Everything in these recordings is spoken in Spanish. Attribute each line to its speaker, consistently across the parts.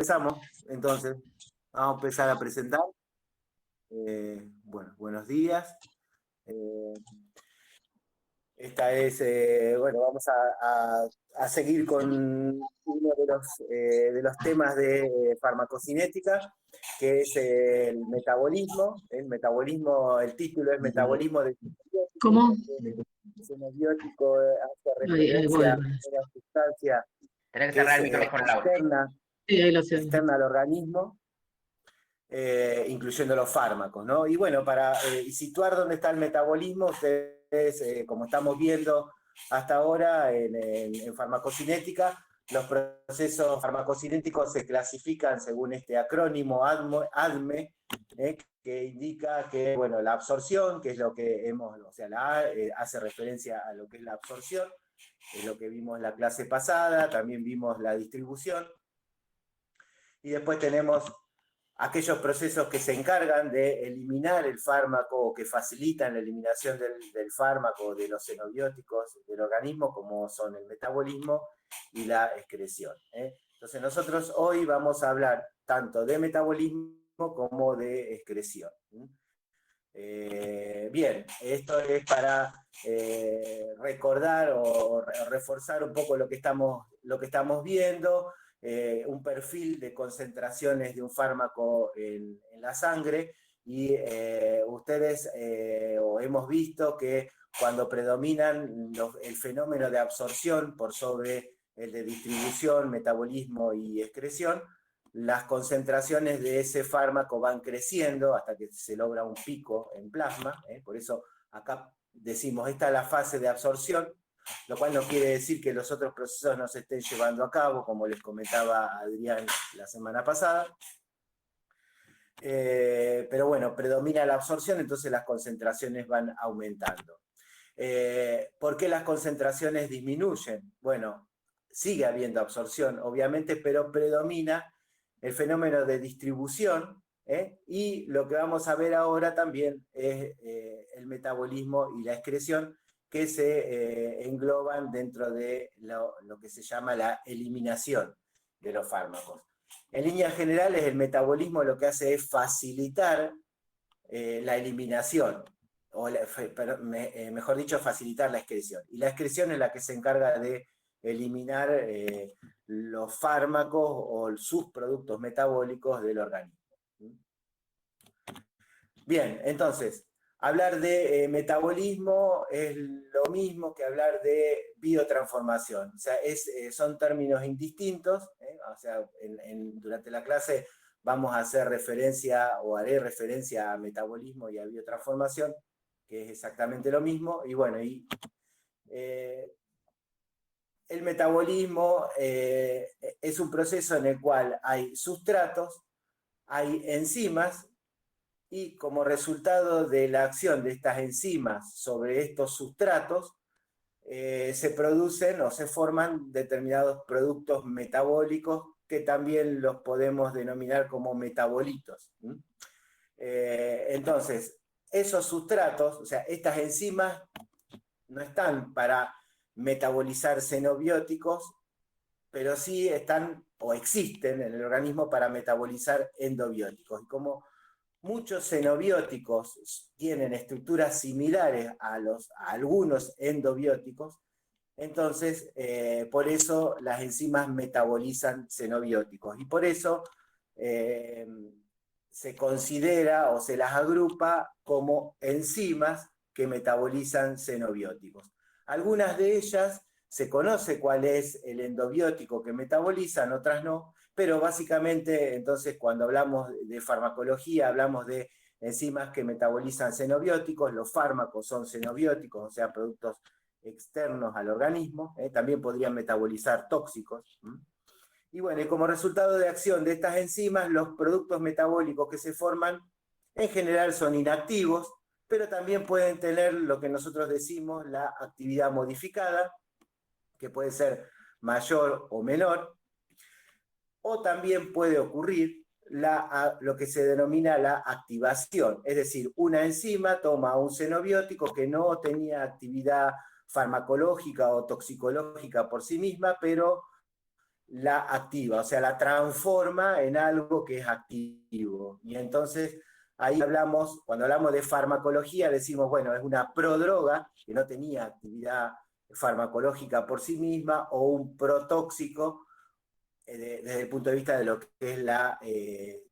Speaker 1: Empezamos, entonces, vamos a empezar a presentar. Bueno, buenos días. Eh, vamos a seguir con uno de los temas de farmacocinética, que es el metabolismo, el título es Metabolismo de
Speaker 2: ¿Cómo?
Speaker 1: xenobiótico, hace
Speaker 2: Ahí voy.
Speaker 1: referencia a una sustancia
Speaker 3: Tenés que
Speaker 1: que
Speaker 3: cerrar
Speaker 1: es
Speaker 3: el micrófono, Laura.
Speaker 2: Sí, ahí lo sé.
Speaker 1: externa al organismo, incluyendo los fármacos, ¿no? Y bueno, para situar dónde está el metabolismo, ustedes, como estamos viendo hasta ahora en farmacocinética, los procesos farmacocinéticos se clasifican según este acrónimo ADME, que indica que, bueno, la absorción, que es lo que o sea, la A hace referencia a lo que es la absorción, es lo que vimos en la clase pasada, también vimos la distribución, y después tenemos aquellos procesos que se encargan de eliminar el fármaco o que facilitan la eliminación del fármaco, de los xenobióticos del organismo, como son el metabolismo y la excreción. Entonces nosotros hoy vamos a hablar tanto de metabolismo como de excreción. Bien, esto es para recordar o reforzar un poco lo que estamos viendo, un perfil de concentraciones de un fármaco en la sangre, y ustedes o hemos visto que cuando predominan el fenómeno de absorción por sobre el de distribución, metabolismo y excreción, las concentraciones de ese fármaco van creciendo hasta que se logra un pico en plasma, por eso acá decimos, esta es la fase de absorción, lo cual no quiere decir que los otros procesos no se estén llevando a cabo, como les comentaba Adrián la semana pasada. Pero bueno, predomina la absorción, entonces las concentraciones van aumentando. ¿Por qué las concentraciones disminuyen? Bueno, sigue habiendo absorción, obviamente, pero predomina el fenómeno de distribución, y lo que vamos a ver ahora también es el metabolismo y la excreción, que se engloban dentro de lo que se llama la eliminación de los fármacos. En líneas generales, el metabolismo lo que hace es facilitar la eliminación, mejor dicho, facilitar la excreción. Y la excreción es la que se encarga de eliminar los fármacos o sus productos metabólicos del organismo. Bien, entonces, hablar de metabolismo es lo mismo que hablar de biotransformación. O sea, son términos indistintos. O sea, durante la clase vamos a hacer referencia, o haré referencia a metabolismo y a biotransformación, que es exactamente lo mismo. Y bueno, el metabolismo es un proceso en el cual hay sustratos, hay enzimas, y como resultado de la acción de estas enzimas sobre estos sustratos, se producen o se forman determinados productos metabólicos que también los podemos denominar como metabolitos. Entonces, esos sustratos, o sea, estas enzimas no están para metabolizar xenobióticos, pero sí están o existen en el organismo para metabolizar endobióticos. Y como muchos xenobióticos tienen estructuras similares a algunos endobióticos, entonces por eso las enzimas metabolizan xenobióticos. Y por eso se considera o se las agrupa como enzimas que metabolizan xenobióticos. Algunas de ellas se conoce cuál es el endobiótico que metabolizan, otras no, pero básicamente entonces cuando hablamos de farmacología hablamos de enzimas que metabolizan xenobióticos, los fármacos son xenobióticos, o sea, productos externos al organismo, también podrían metabolizar tóxicos. Y bueno, y como resultado de acción de estas enzimas, los productos metabólicos que se forman en general son inactivos, pero también pueden tener lo que nosotros decimos la actividad modificada, que puede ser mayor o menor, o también puede ocurrir lo que se denomina la activación, es decir, una enzima toma un xenobiótico que no tenía actividad farmacológica o toxicológica por sí misma, pero la activa, o sea, la transforma en algo que es activo. Y entonces ahí hablamos, cuando hablamos de farmacología, decimos, bueno, es una prodroga que no tenía actividad farmacológica por sí misma, o un protóxico desde el punto de vista de lo que es la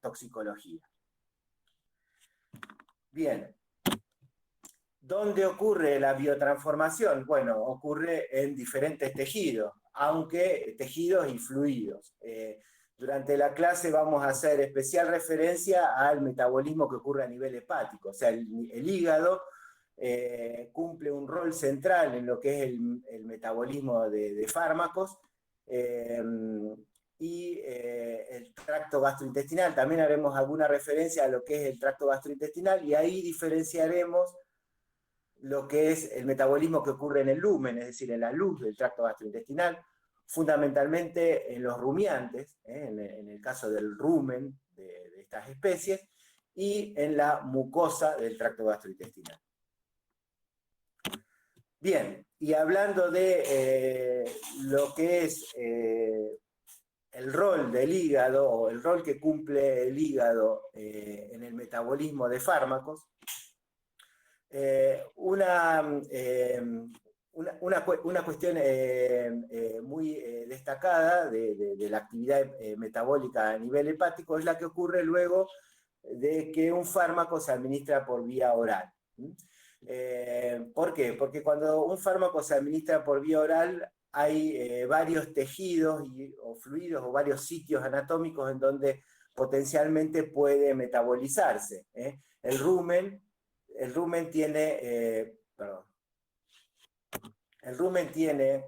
Speaker 1: toxicología. Bien, ¿dónde ocurre la biotransformación? Bueno, ocurre en diferentes tejidos, aunque tejidos y fluidos. Durante la clase vamos a hacer especial referencia al metabolismo que ocurre a nivel hepático, o sea, el hígado cumple un rol central en lo que es el metabolismo de fármacos, eh, y el tracto gastrointestinal. También haremos alguna referencia a lo que es el tracto gastrointestinal, y ahí diferenciaremos lo que es el metabolismo que ocurre en el lumen, es decir, en la luz del tracto gastrointestinal, fundamentalmente en los rumiantes, en el caso del rumen de estas especies, y en la mucosa del tracto gastrointestinal. Bien, y hablando de lo que es el rol del hígado, o el rol que cumple el hígado en el metabolismo de fármacos, una cuestión muy destacada de la actividad metabólica a nivel hepático es la que ocurre luego de que un fármaco se administra por vía oral. ¿Por qué? Porque cuando un fármaco se administra por vía oral hay varios tejidos o fluidos o varios sitios anatómicos en donde potencialmente puede metabolizarse. El rumen el rumen tiene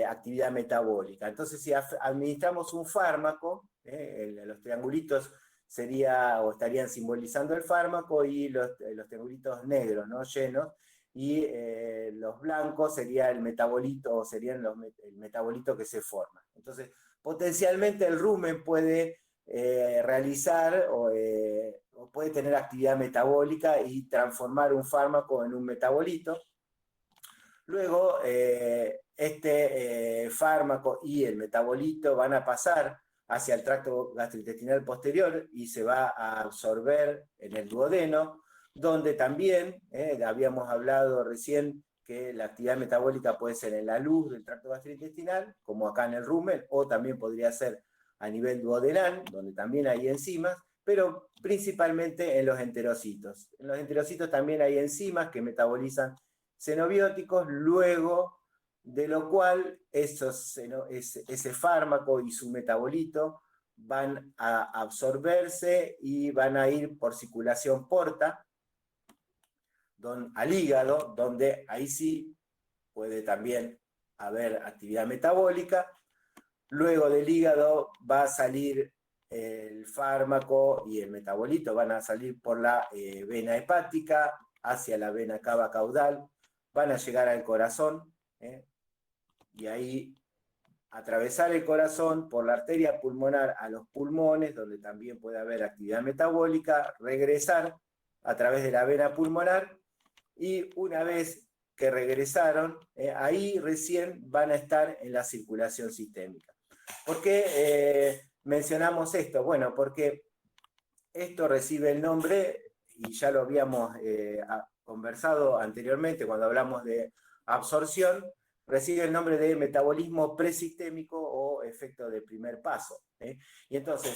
Speaker 1: actividad metabólica. Entonces, si administramos un fármaco, los triangulitos estarían simbolizando el fármaco, y los triangulitos negros, ¿no?, llenos, y los blancos sería el metabolito, o serían el metabolito que se forma. Entonces, potencialmente el rumen puede realizar o puede tener actividad metabólica y transformar un fármaco en un metabolito. Luego, este fármaco y el metabolito van a pasar hacia el tracto gastrointestinal posterior y se va a absorber en el duodeno, donde también habíamos hablado recién que la actividad metabólica puede ser en la luz del tracto gastrointestinal, como acá en el rumen, o también podría ser a nivel duodenal, donde también hay enzimas, pero principalmente en los enterocitos. En los enterocitos también hay enzimas que metabolizan xenobióticos, luego de lo cual ese fármaco y su metabolito van a absorberse y van a ir por circulación porta al hígado, donde ahí sí puede también haber actividad metabólica. Luego del hígado va a salir el fármaco y el metabolito, van a salir por la vena hepática hacia la vena cava caudal, van a llegar al corazón, y ahí atravesar el corazón por la arteria pulmonar a los pulmones, donde también puede haber actividad metabólica, regresar a través de la vena pulmonar, y una vez que regresaron, ahí recién van a estar en la circulación sistémica. ¿Por qué mencionamos esto? Bueno, porque esto recibe el nombre, y ya lo habíamos conversado anteriormente cuando hablamos de absorción, recibe el nombre de metabolismo presistémico o efecto de primer paso. Y entonces,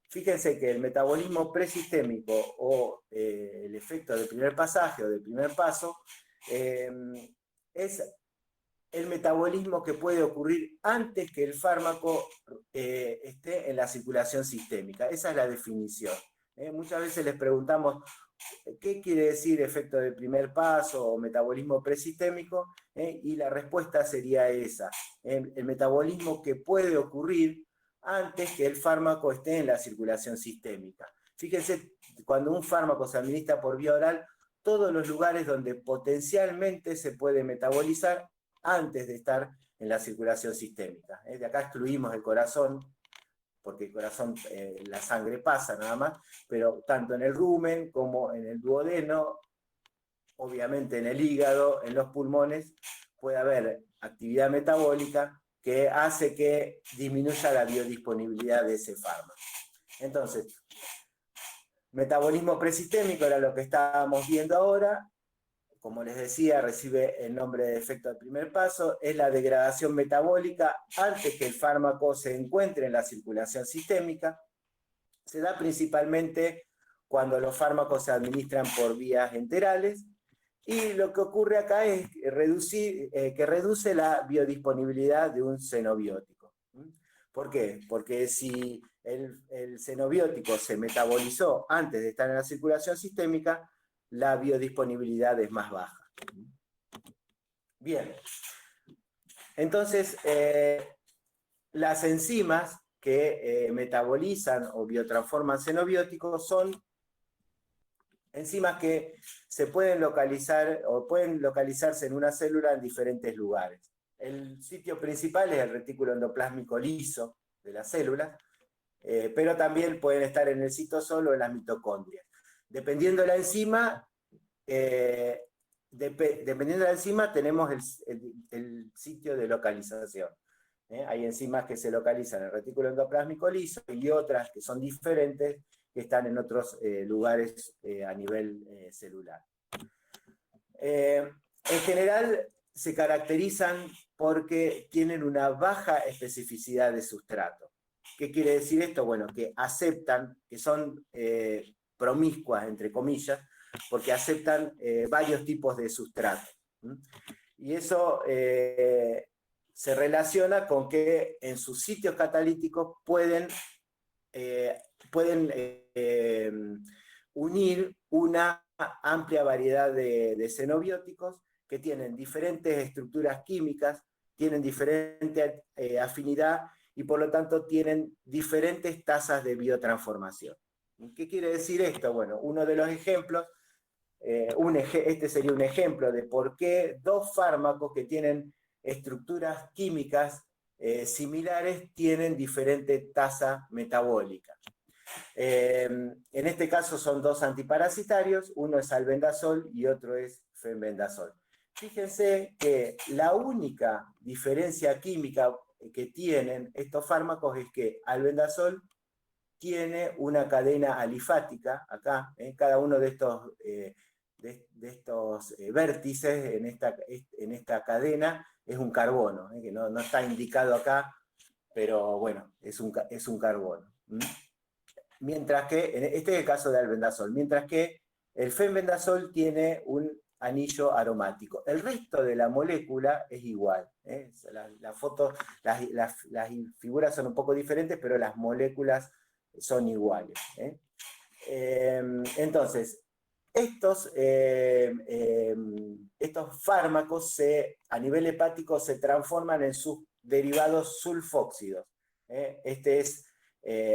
Speaker 1: fíjense que el metabolismo presistémico o el efecto de primer pasaje o de primer paso es el metabolismo que puede ocurrir antes que el fármaco esté en la circulación sistémica. Esa es la definición. Muchas veces les preguntamos ¿qué quiere decir efecto de primer paso o metabolismo presistémico? Y la respuesta sería esa, el metabolismo que puede ocurrir antes que el fármaco esté en la circulación sistémica. Fíjense, cuando un fármaco se administra por vía oral, todos los lugares donde potencialmente se puede metabolizar antes de estar en la circulación sistémica. De acá excluimos el corazón, porque el corazón, la sangre pasa nada más, pero tanto en el rumen como en el duodeno, obviamente en el hígado, en los pulmones, puede haber actividad metabólica que hace que disminuya la biodisponibilidad de ese fármaco. Entonces, metabolismo presistémico era lo que estábamos viendo ahora. Como les decía, recibe el nombre de efecto del primer paso, es la degradación metabólica antes que el fármaco se encuentre en la circulación sistémica. Se da principalmente cuando los fármacos se administran por vías enterales, y lo que ocurre acá es que reduce la biodisponibilidad de un xenobiótico. ¿Por qué? Porque si el xenobiótico se metabolizó antes de estar en la circulación sistémica, la biodisponibilidad es más baja. Bien, entonces las enzimas que metabolizan o biotransforman xenobióticos son enzimas que se pueden localizar o pueden localizarse en una célula en diferentes lugares. El sitio principal es el retículo endoplásmico liso de la célula, pero también pueden estar en el citosol o en las mitocondrias. Dependiendo de la enzima, tenemos el sitio de localización. Hay enzimas que se localizan en el retículo endoplásmico liso y otras que son diferentes, que están en otros lugares a nivel celular. En general se caracterizan porque tienen una baja especificidad de sustrato. ¿Qué quiere decir esto? Bueno, que aceptan, que son promiscuas, entre comillas, porque aceptan varios tipos de sustrato. Y eso se relaciona con que en sus sitios catalíticos pueden unir una amplia variedad de xenobióticos que tienen diferentes estructuras químicas, tienen diferente afinidad y por lo tanto tienen diferentes tasas de biotransformación. ¿Qué quiere decir esto? Bueno, uno de los ejemplos, este sería un ejemplo de por qué dos fármacos que tienen estructuras químicas similares tienen diferente tasa metabólica. En este caso son dos antiparasitarios, uno es albendazol y otro es fenbendazol. Fíjense que la única diferencia química que tienen estos fármacos es que albendazol tiene una cadena alifática, acá, cada uno de estos vértices en esta cadena es un carbono, que no está indicado acá, pero bueno, es un carbono. Mientras que, este es el caso de albendazol, mientras que el fenbendazol tiene un anillo aromático. El resto de la molécula es igual. Las figuras son un poco diferentes, pero las moléculas son iguales. Entonces, estos fármacos a nivel hepático se transforman en sus derivados sulfóxidos.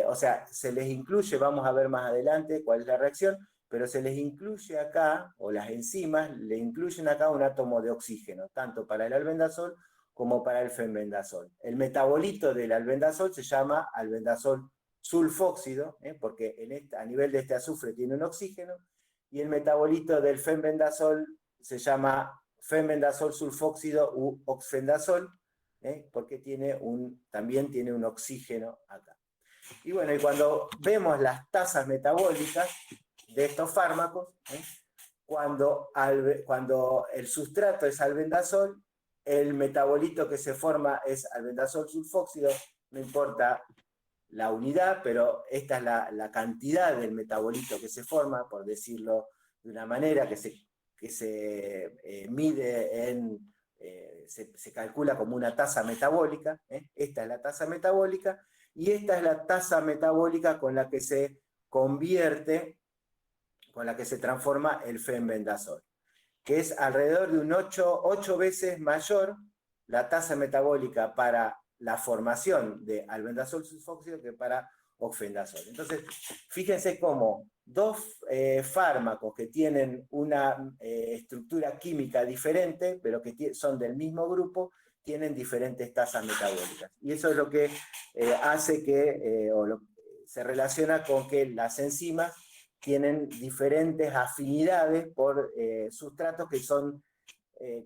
Speaker 1: O sea, se les incluye, vamos a ver más adelante cuál es la reacción, pero se les incluye acá, o las enzimas le incluyen acá un átomo de oxígeno, tanto para el albendazol como para el fenbendazol. El metabolito del albendazol se llama albendazol sulfóxido, porque a nivel de este azufre tiene un oxígeno, y el metabolito del fenbendazol se llama fenbendazol sulfóxido u oxfendazol, porque también tiene un oxígeno acá. Y bueno, y cuando vemos las tasas metabólicas de estos fármacos, cuando el sustrato es albendazol, el metabolito que se forma es albendazol sulfóxido, no importa la unidad, pero esta es la cantidad del metabolito que se forma, por decirlo de una manera, que se mide se calcula como una tasa metabólica. Esta es la tasa metabólica, y esta es la tasa metabólica con la que se convierte, con la que se transforma el fenbendazol, que es alrededor de un 8 veces mayor la tasa metabólica para la formación de albendazol sulfóxido que para oxfendazol. Entonces, fíjense cómo dos fármacos que tienen una estructura química diferente, pero que son del mismo grupo, tienen diferentes tasas metabólicas. Y eso es lo que hace que, se relaciona con que las enzimas tienen diferentes afinidades por sustratos que son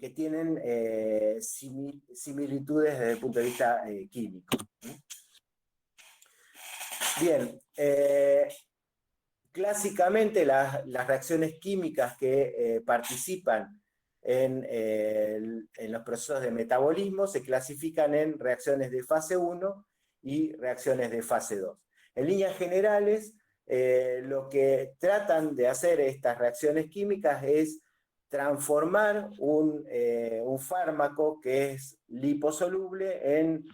Speaker 1: que tienen similitudes desde el punto de vista químico. Bien, clásicamente las reacciones químicas que participan en los procesos de metabolismo se clasifican en reacciones de fase 1 y reacciones de fase 2. En líneas generales, lo que tratan de hacer estas reacciones químicas es transformar un fármaco que es liposoluble en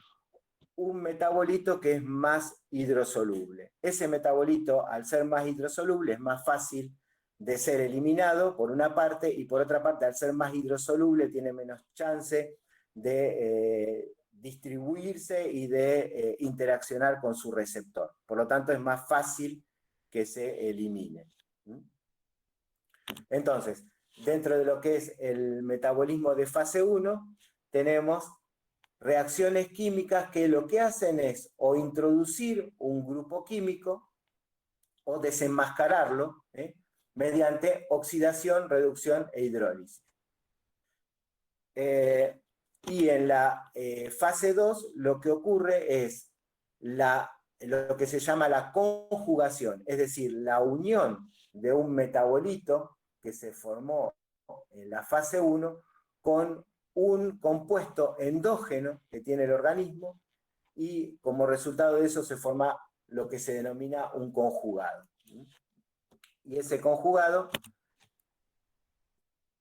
Speaker 1: un metabolito que es más hidrosoluble. Ese metabolito, al ser más hidrosoluble, es más fácil de ser eliminado, por una parte, y por otra parte, al ser más hidrosoluble, tiene menos chance de distribuirse y de interaccionar con su receptor. Por lo tanto, es más fácil que se elimine. Entonces, dentro de lo que es el metabolismo de fase 1, tenemos reacciones químicas que lo que hacen es o introducir un grupo químico o desenmascararlo mediante oxidación, reducción e hidrólisis. Y en la fase 2 lo que ocurre es lo que se llama la conjugación, es decir, la unión de un metabolito que se formó en la fase 1 con un compuesto endógeno que tiene el organismo, y como resultado de eso se forma lo que se denomina un conjugado. Y ese conjugado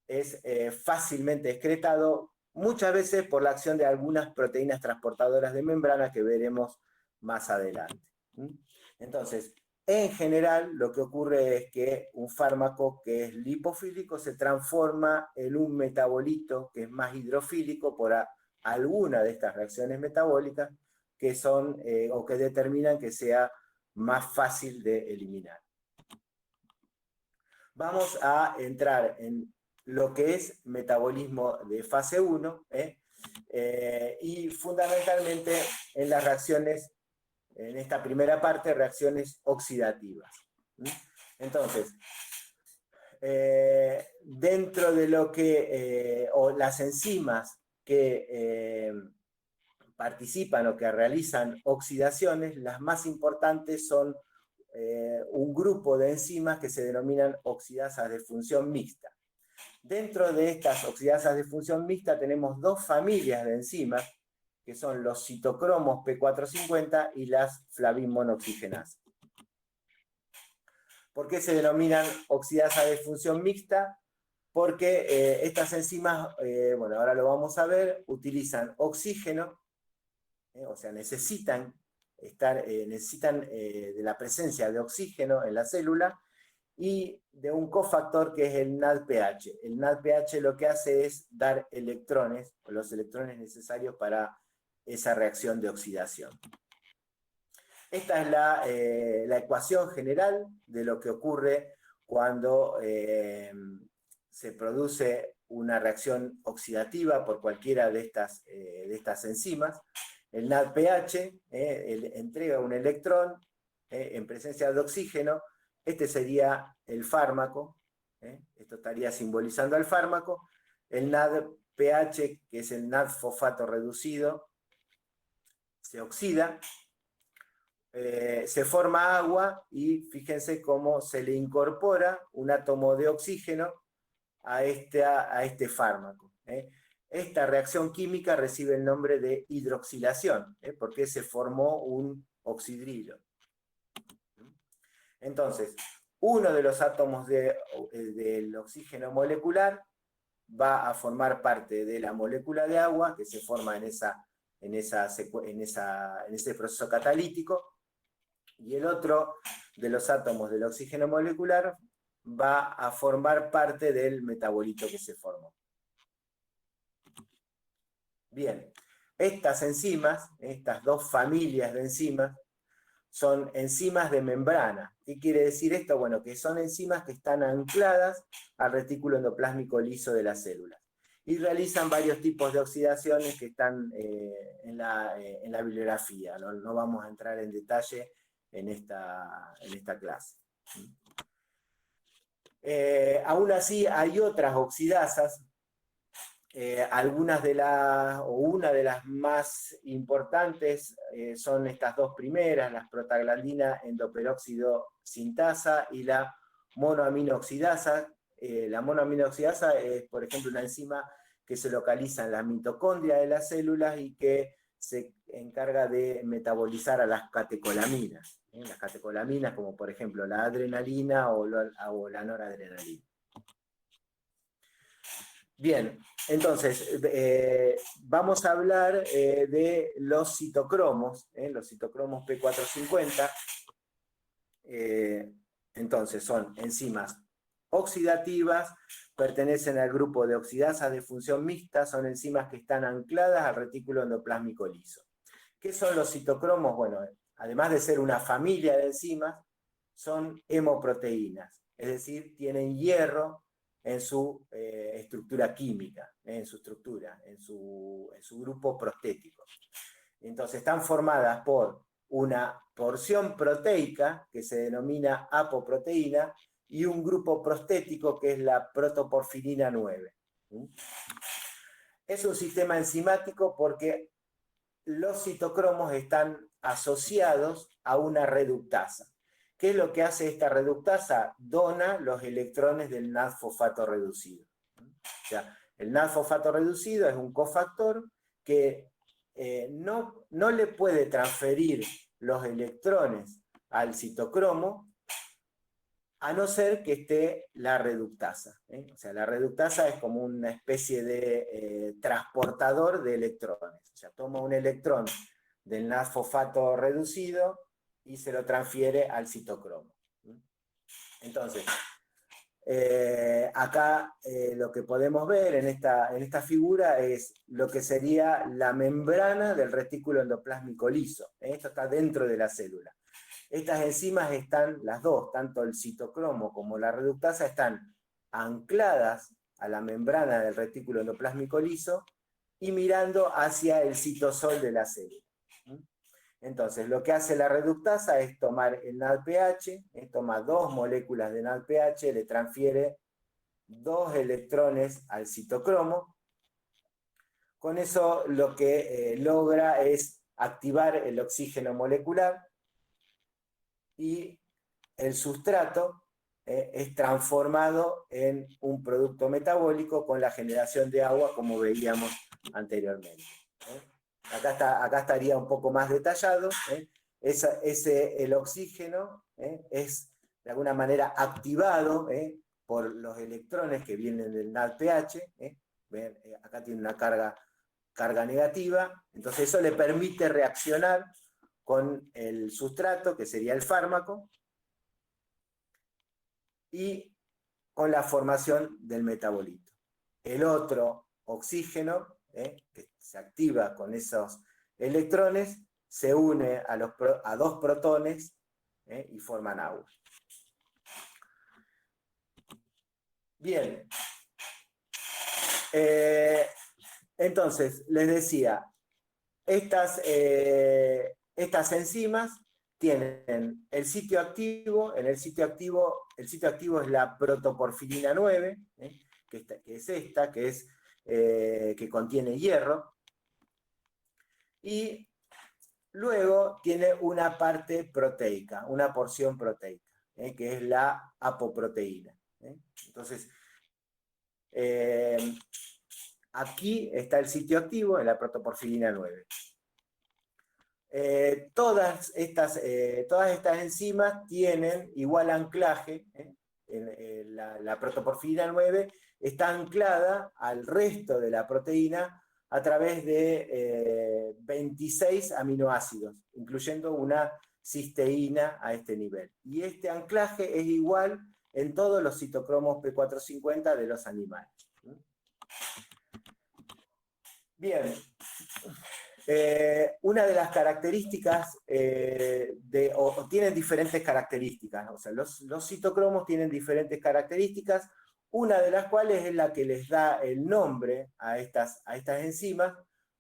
Speaker 1: es fácilmente excretado, muchas veces por la acción de algunas proteínas transportadoras de membrana que veremos más adelante. Entonces, en general, lo que ocurre es que un fármaco que es lipofílico se transforma en un metabolito que es más hidrofílico por alguna de estas reacciones metabólicas que son o que determinan que sea más fácil de eliminar. Vamos a entrar en lo que es metabolismo de fase 1 y fundamentalmente en las reacciones, en esta primera parte, reacciones oxidativas. Entonces, dentro de lo que, o las enzimas que participan o que realizan oxidaciones, las más importantes son un grupo de enzimas que se denominan oxidasas de función mixta. Dentro de estas oxidasas de función mixta tenemos dos familias de enzimas, que son los citocromos P450 y las flavin-monoxigenasas. ¿Por qué se denominan oxidasas de función mixta? Porque estas enzimas, bueno, ahora lo vamos a ver, utilizan oxígeno, o sea, necesitan de la presencia de oxígeno en la célula y de un cofactor que es el NADPH. El NADPH lo que hace es dar electrones, los electrones necesarios para esa reacción de oxidación. Esta es la ecuación general de lo que ocurre cuando se produce una reacción oxidativa por cualquiera de estas enzimas. El NADPH entrega un electrón en presencia de oxígeno. Este sería el fármaco. Esto estaría simbolizando al fármaco. El NADPH, que es el NAD-fosfato reducido, se oxida. Se forma agua y fíjense cómo se le incorpora un átomo de oxígeno a este fármaco. Esta reacción química recibe el nombre de hidroxilación, porque se formó un oxidrilo. Entonces, uno de los átomos del oxígeno molecular va a formar parte de la molécula de agua que se forma en ese proceso catalítico, y el otro de los átomos del oxígeno molecular va a formar parte del metabolito que se formó. Bien, estas enzimas, estas dos familias de enzimas, son enzimas de membrana. ¿Qué quiere decir esto? Bueno, que son enzimas que están ancladas al retículo endoplásmico liso de las células y realizan varios tipos de oxidaciones que están en la bibliografía. No vamos a entrar en detalle en esta clase. Aún así, hay otras oxidasas Algunas de las, o una de las más importantes son estas dos primeras, las prostaglandina endoperóxido sintasa y la monoaminoxidasa. La monoaminoxidasa es, por ejemplo, una enzima que se localiza en la mitocondria de las células y que se encarga de metabolizar a las catecolaminas. Las catecolaminas, como por ejemplo la adrenalina o la noradrenalina. Bien, entonces vamos a hablar de los citocromos P450. Entonces son enzimas oxidativas, pertenecen al grupo de oxidasas de función mixta, son enzimas que están ancladas al retículo endoplásmico liso. ¿Qué son los citocromos? Bueno, además de ser una familia de enzimas, son hemoproteínas, es decir, tienen hierro en su estructura química, en su estructura, en su grupo prostético. Entonces están formadas por una porción proteica que se denomina apoproteína y un grupo prostético que es la protoporfirina 9. Es un sistema enzimático porque los citocromos están asociados a una reductasa. ¿Qué es lo que hace esta reductasa? Dona los electrones del NAD-fosfato reducido. O sea, el NAD-fosfato reducido es un cofactor que no le puede transferir los electrones al citocromo a no ser que esté la reductasa. O sea, la reductasa es como una especie de transportador de electrones. O sea, toma un electrón del NAD-fosfato reducido y se lo transfiere al citocromo. Entonces, acá lo que podemos ver en esta figura es lo que sería la membrana del retículo endoplásmico liso. Esto está dentro de la célula. Estas enzimas están, las dos, tanto el citocromo como la reductasa, están ancladas a la membrana del retículo endoplásmico liso y mirando hacia el citosol de la célula. Entonces, lo que hace la reductasa es tomar el NADPH, toma dos moléculas de NADPH, le transfiere dos electrones al citocromo. Con eso lo que logra es activar el oxígeno molecular y el sustrato es transformado en un producto metabólico con la generación de agua, como veíamos anteriormente. Acá estaría un poco más detallado. El oxígeno es de alguna manera activado por los electrones que vienen del NADPH. Acá tiene una carga negativa, entonces eso le permite reaccionar con el sustrato, que sería el fármaco, y con la formación del metabolito. El otro oxígeno, que se activa con esos electrones, se une a dos protones y forman agua. Bien. Entonces, les decía, estas enzimas tienen el sitio activo. El sitio activo es la protoporfirina 9, que es esta, que contiene hierro. Y luego tiene una parte proteica, una porción proteica, que es la apoproteína. Entonces, aquí está el sitio activo en la protoporfirina 9. Todas estas enzimas tienen igual anclaje. La protoporfirina 9 está anclada al resto de la proteína a través de 26 aminoácidos, incluyendo una cisteína a este nivel. Y este anclaje es igual en todos los citocromos P450 de los animales. Bien. Una de las características, tienen diferentes características, o sea, los citocromos tienen diferentes características, una de las cuales es la que les da el nombre a estas enzimas,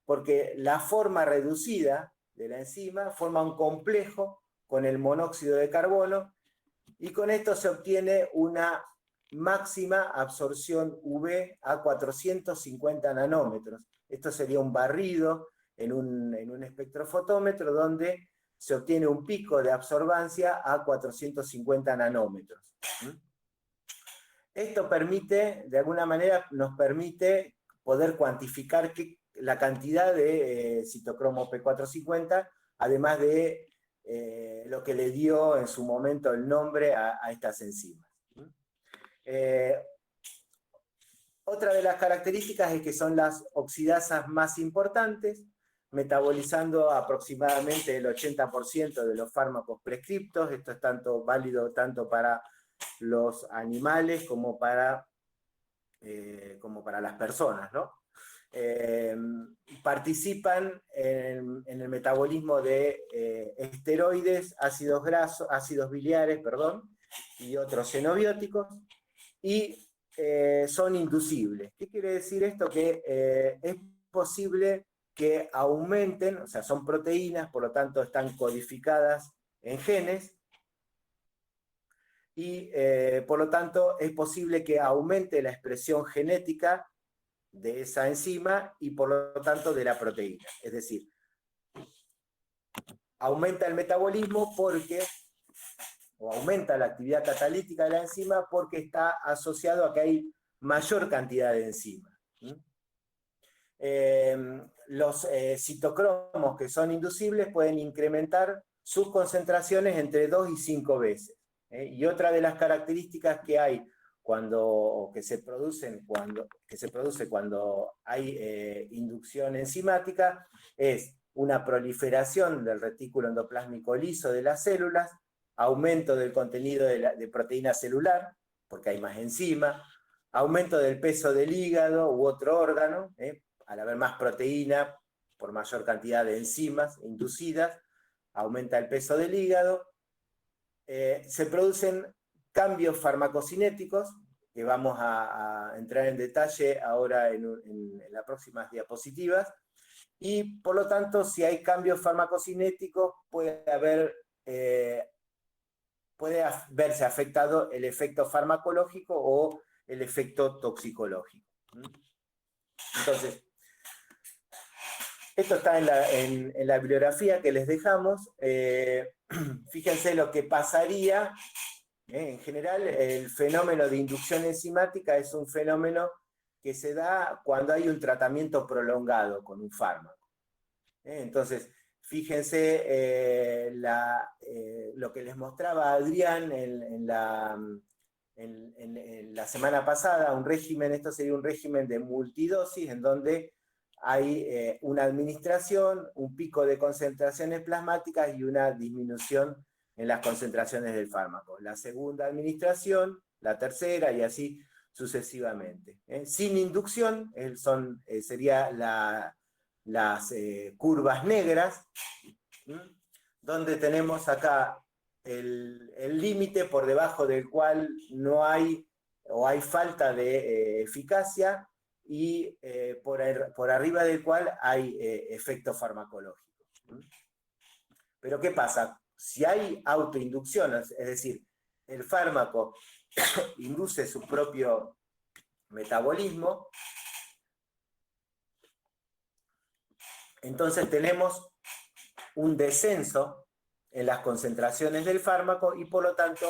Speaker 1: porque la forma reducida de la enzima forma un complejo con el monóxido de carbono, y con esto se obtiene una máxima absorción UV a 450 nanómetros. Esto sería un barrido en un espectrofotómetro donde se obtiene un pico de absorbancia a 450 nanómetros. Esto permite, de alguna manera, nos permite poder cuantificar la cantidad de citocromo P450, además de lo que le dio en su momento el nombre a estas enzimas. Otra de las características es que son las oxidasas más importantes, metabolizando aproximadamente el 80% de los fármacos prescriptos. Esto es válido tanto para los animales como para las personas, ¿no? Participan en el metabolismo de esteroides, ácidos grasos, ácidos biliares, y otros xenobióticos, y son inducibles. ¿Qué quiere decir esto? Que es posible que aumenten, o sea, son proteínas, por lo tanto están codificadas en genes, y por lo tanto es posible que aumente la expresión genética de esa enzima y por lo tanto de la proteína. Es decir, aumenta el metabolismo o aumenta la actividad catalítica de la enzima porque está asociado a que hay mayor cantidad de enzima. Los citocromos que son inducibles pueden incrementar sus concentraciones entre 2 y 5 veces. Y otra de las características que hay que se produce cuando hay inducción enzimática es una proliferación del retículo endoplásmico liso de las células, aumento del contenido de proteína celular, porque hay más enzima, aumento del peso del hígado u otro órgano, al haber más proteína por mayor cantidad de enzimas inducidas, aumenta el peso del hígado, se producen cambios farmacocinéticos, que vamos a entrar en detalle ahora en las próximas diapositivas, y por lo tanto, si hay cambios farmacocinéticos, puede verse afectado el efecto farmacológico o el efecto toxicológico. Entonces, esto está en la bibliografía que les dejamos. Fíjense lo que pasaría. En general, el fenómeno de inducción enzimática es un fenómeno que se da cuando hay un tratamiento prolongado con un fármaco. Entonces, fíjense lo que les mostraba Adrián en la semana pasada, esto sería un régimen de multidosis en donde hay una administración, un pico de concentraciones plasmáticas y una disminución en las concentraciones del fármaco. La segunda administración, la tercera y así sucesivamente. Sin inducción, sería las curvas negras, donde tenemos acá el límite por debajo del cual no hay o hay falta de eficacia y por arriba del cual hay efecto farmacológico. Pero ¿qué pasa? Si hay autoinducción, es decir, el fármaco induce su propio metabolismo, entonces tenemos un descenso en las concentraciones del fármaco y por lo tanto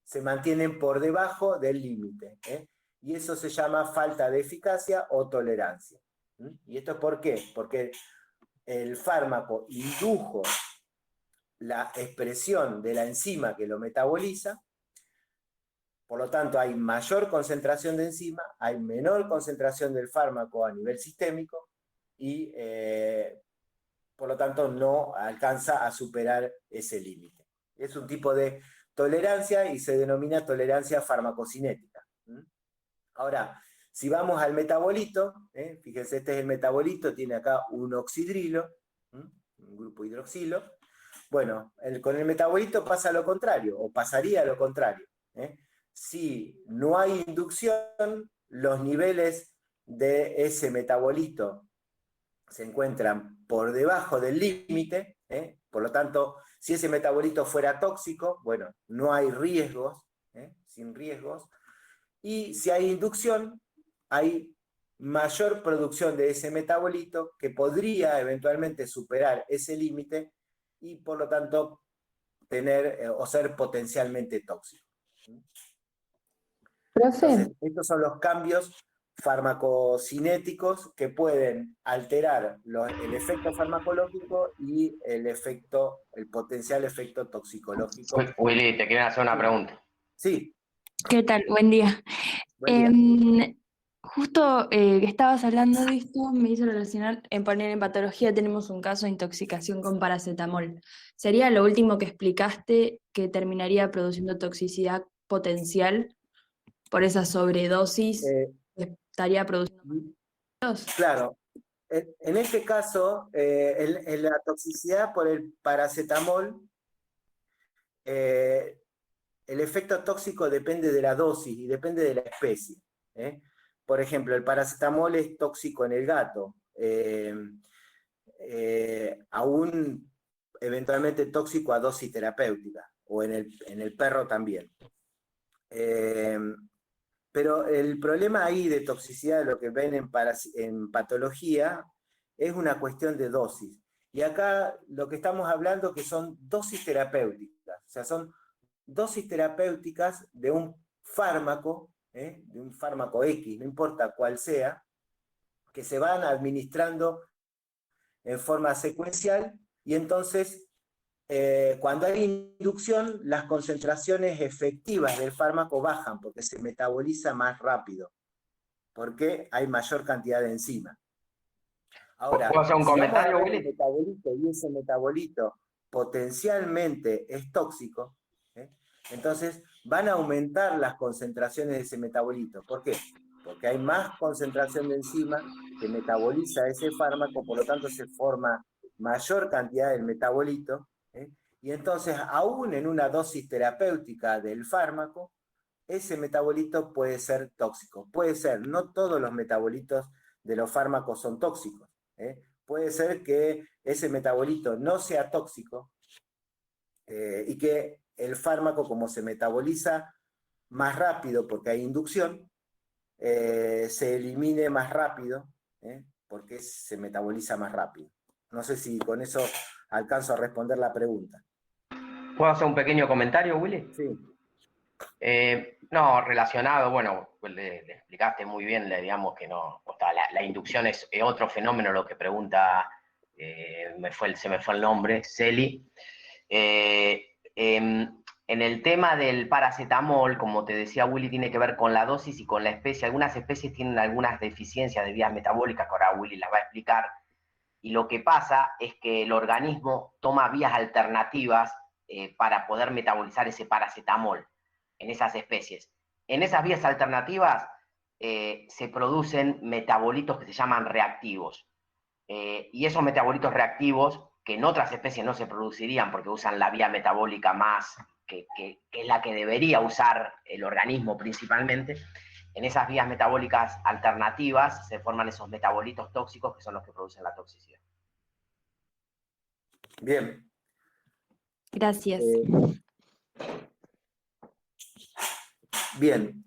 Speaker 1: se mantienen por debajo del límite. Y eso se llama falta de eficacia o tolerancia. ¿Y esto por qué? Porque el fármaco indujo la expresión de la enzima que lo metaboliza, por lo tanto hay mayor concentración de enzima, hay menor concentración del fármaco a nivel sistémico y por lo tanto no alcanza a superar ese límite. Es un tipo de tolerancia y se denomina tolerancia farmacocinética. Ahora, si vamos al metabolito, fíjense, este es el metabolito, tiene acá un oxidrilo, un grupo hidroxilo. Bueno, con el metabolito pasa lo contrario, o pasaría lo contrario. Si no hay inducción, los niveles de ese metabolito se encuentran por debajo del límite, por lo tanto, si ese metabolito fuera tóxico, bueno, no hay riesgos, sin riesgos, y si hay inducción, hay mayor producción de ese metabolito que podría eventualmente superar ese límite y por lo tanto tener o ser potencialmente tóxico. Entonces,
Speaker 2: Profe,
Speaker 1: estos son los cambios farmacocinéticos que pueden alterar el efecto farmacológico y el potencial efecto toxicológico.
Speaker 3: Willy, te quieren hacer una pregunta.
Speaker 1: Sí,
Speaker 2: ¿qué tal? Buen día.
Speaker 1: buen día.
Speaker 2: Justo que estabas hablando de esto, me hizo relacionar, en poner en patología tenemos un caso de intoxicación con paracetamol. ¿Sería lo último que explicaste que terminaría produciendo toxicidad potencial por esa sobredosis
Speaker 1: Eh,
Speaker 2: que estaría produciendo más?
Speaker 1: claro, en este caso, en la toxicidad por el paracetamol, eh, el efecto tóxico depende de la dosis y depende de la especie. ¿Eh? Por ejemplo, el paracetamol es tóxico en el gato, aún eventualmente tóxico a dosis terapéutica, o en el perro también. Pero el problema ahí de toxicidad, lo que ven en patología, es una cuestión de dosis. Y acá lo que estamos hablando que son dosis terapéuticas, o sea, son dosis terapéuticas de un fármaco X, no importa cuál sea, que se van administrando en forma secuencial y entonces cuando hay inducción las concentraciones efectivas del fármaco bajan porque se metaboliza más rápido, porque hay mayor cantidad de enzima.
Speaker 3: ¿Puedo
Speaker 1: Ahora,
Speaker 3: hacer un
Speaker 1: si vamos a
Speaker 3: comentario,
Speaker 1: agarrar el
Speaker 3: Willy?
Speaker 1: metabolito y ese metabolito potencialmente es tóxico, ¿eh? Entonces van a aumentar las concentraciones de ese metabolito. ¿Por qué? Porque hay más concentración de enzima que metaboliza ese fármaco, por lo tanto se forma mayor cantidad del metabolito, ¿eh? Y entonces, aún en una dosis terapéutica del fármaco, ese metabolito puede ser tóxico. Puede ser, no todos los metabolitos de los fármacos son tóxicos. Puede ser que ese metabolito no sea tóxico y que el fármaco, como se metaboliza más rápido porque hay inducción, se elimine más rápido porque se metaboliza más rápido. No sé si con eso alcanzo a responder la pregunta.
Speaker 3: ¿Puedo hacer un pequeño comentario, Willy?
Speaker 1: Sí.
Speaker 3: No, relacionado, bueno, le explicaste muy bien, digamos que no, la inducción es otro fenómeno, lo que pregunta, se me fue el nombre, Celi. En el tema del paracetamol, como te decía Willy, tiene que ver con la dosis y con la especie. Algunas especies tienen algunas deficiencias de vías metabólicas, que ahora Willy las va a explicar, y lo que pasa es que el organismo toma vías alternativas para poder metabolizar ese paracetamol en esas especies. En esas vías alternativas se producen metabolitos que se llaman reactivos. Y esos metabolitos reactivos, que en otras especies no se producirían porque usan la vía metabólica más, que es la que debería usar el organismo principalmente, en esas vías metabólicas alternativas se forman esos metabolitos tóxicos que son los que producen la toxicidad.
Speaker 1: Bien.
Speaker 2: Gracias.
Speaker 1: Bien.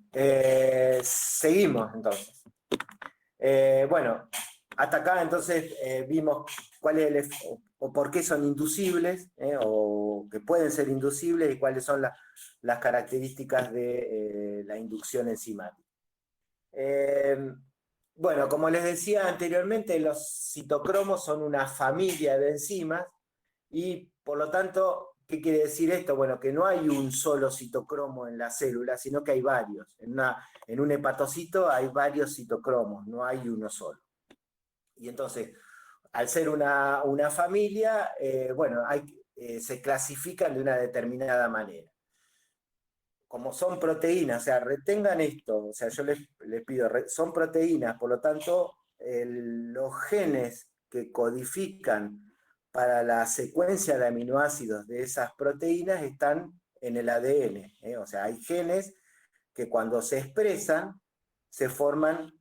Speaker 1: Seguimos entonces. Bueno, hasta acá entonces vimos cuál es o por qué son inducibles, o que pueden ser inducibles y cuáles son las características de la inducción enzimática. Bueno, como les decía anteriormente, los citocromos son una familia de enzimas y por lo tanto, ¿qué quiere decir esto? Bueno, que no hay un solo citocromo en la célula, sino que hay varios. En un hepatocito hay varios citocromos, no hay uno solo. Y entonces, al ser una familia, bueno, se clasifican de una determinada manera. Como son proteínas, o sea, retengan esto, o sea, yo les pido, son proteínas, por lo tanto, los genes que codifican para la secuencia de aminoácidos de esas proteínas están en el ADN, o sea, hay genes que cuando se expresan se forman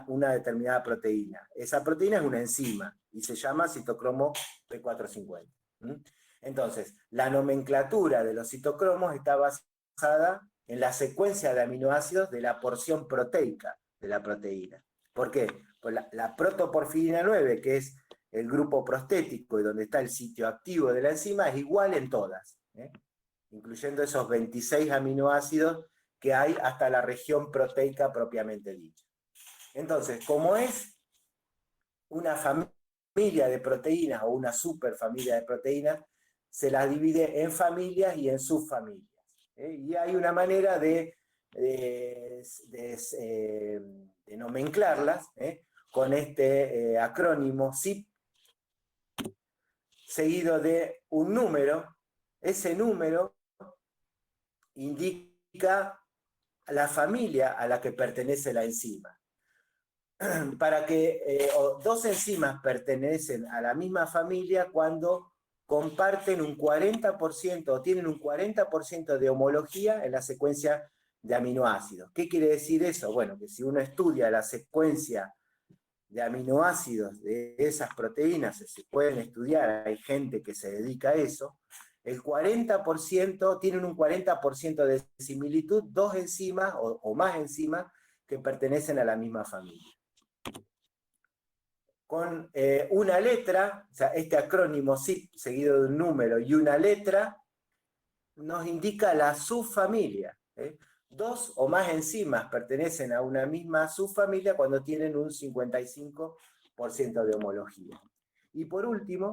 Speaker 1: una determinada proteína. Esa proteína es una enzima y se llama citocromo P450. Entonces, la nomenclatura de los citocromos está basada basada en la secuencia de aminoácidos de la porción proteica de la proteína. ¿Por qué? Pues la protoporfirina 9, que es el grupo prostético y donde está el sitio activo de la enzima, es igual en todas, incluyendo esos 26 aminoácidos que hay hasta la región proteica propiamente dicha. Entonces, como es una familia de proteínas o una superfamilia de proteínas, se las divide en familias y en subfamilias. Y hay una manera de nomenclarlas con este acrónimo SIP, seguido de un número. Ese número indica la familia a la que pertenece la enzima. Para que dos enzimas pertenecen a la misma familia cuando comparten un 40% o tienen un 40% de homología en la secuencia de aminoácidos. ¿Qué quiere decir eso? Bueno, que si uno estudia la secuencia de aminoácidos de esas proteínas, se pueden estudiar, hay gente que se dedica a eso, el 40%, tienen un 40% de similitud, dos enzimas o más enzimas que pertenecen a la misma familia. Con una letra, o sea, este acrónimo SIP seguido de un número y una letra, nos indica la subfamilia. Dos o más enzimas pertenecen a una misma subfamilia cuando tienen un 55% de homología. Y por último,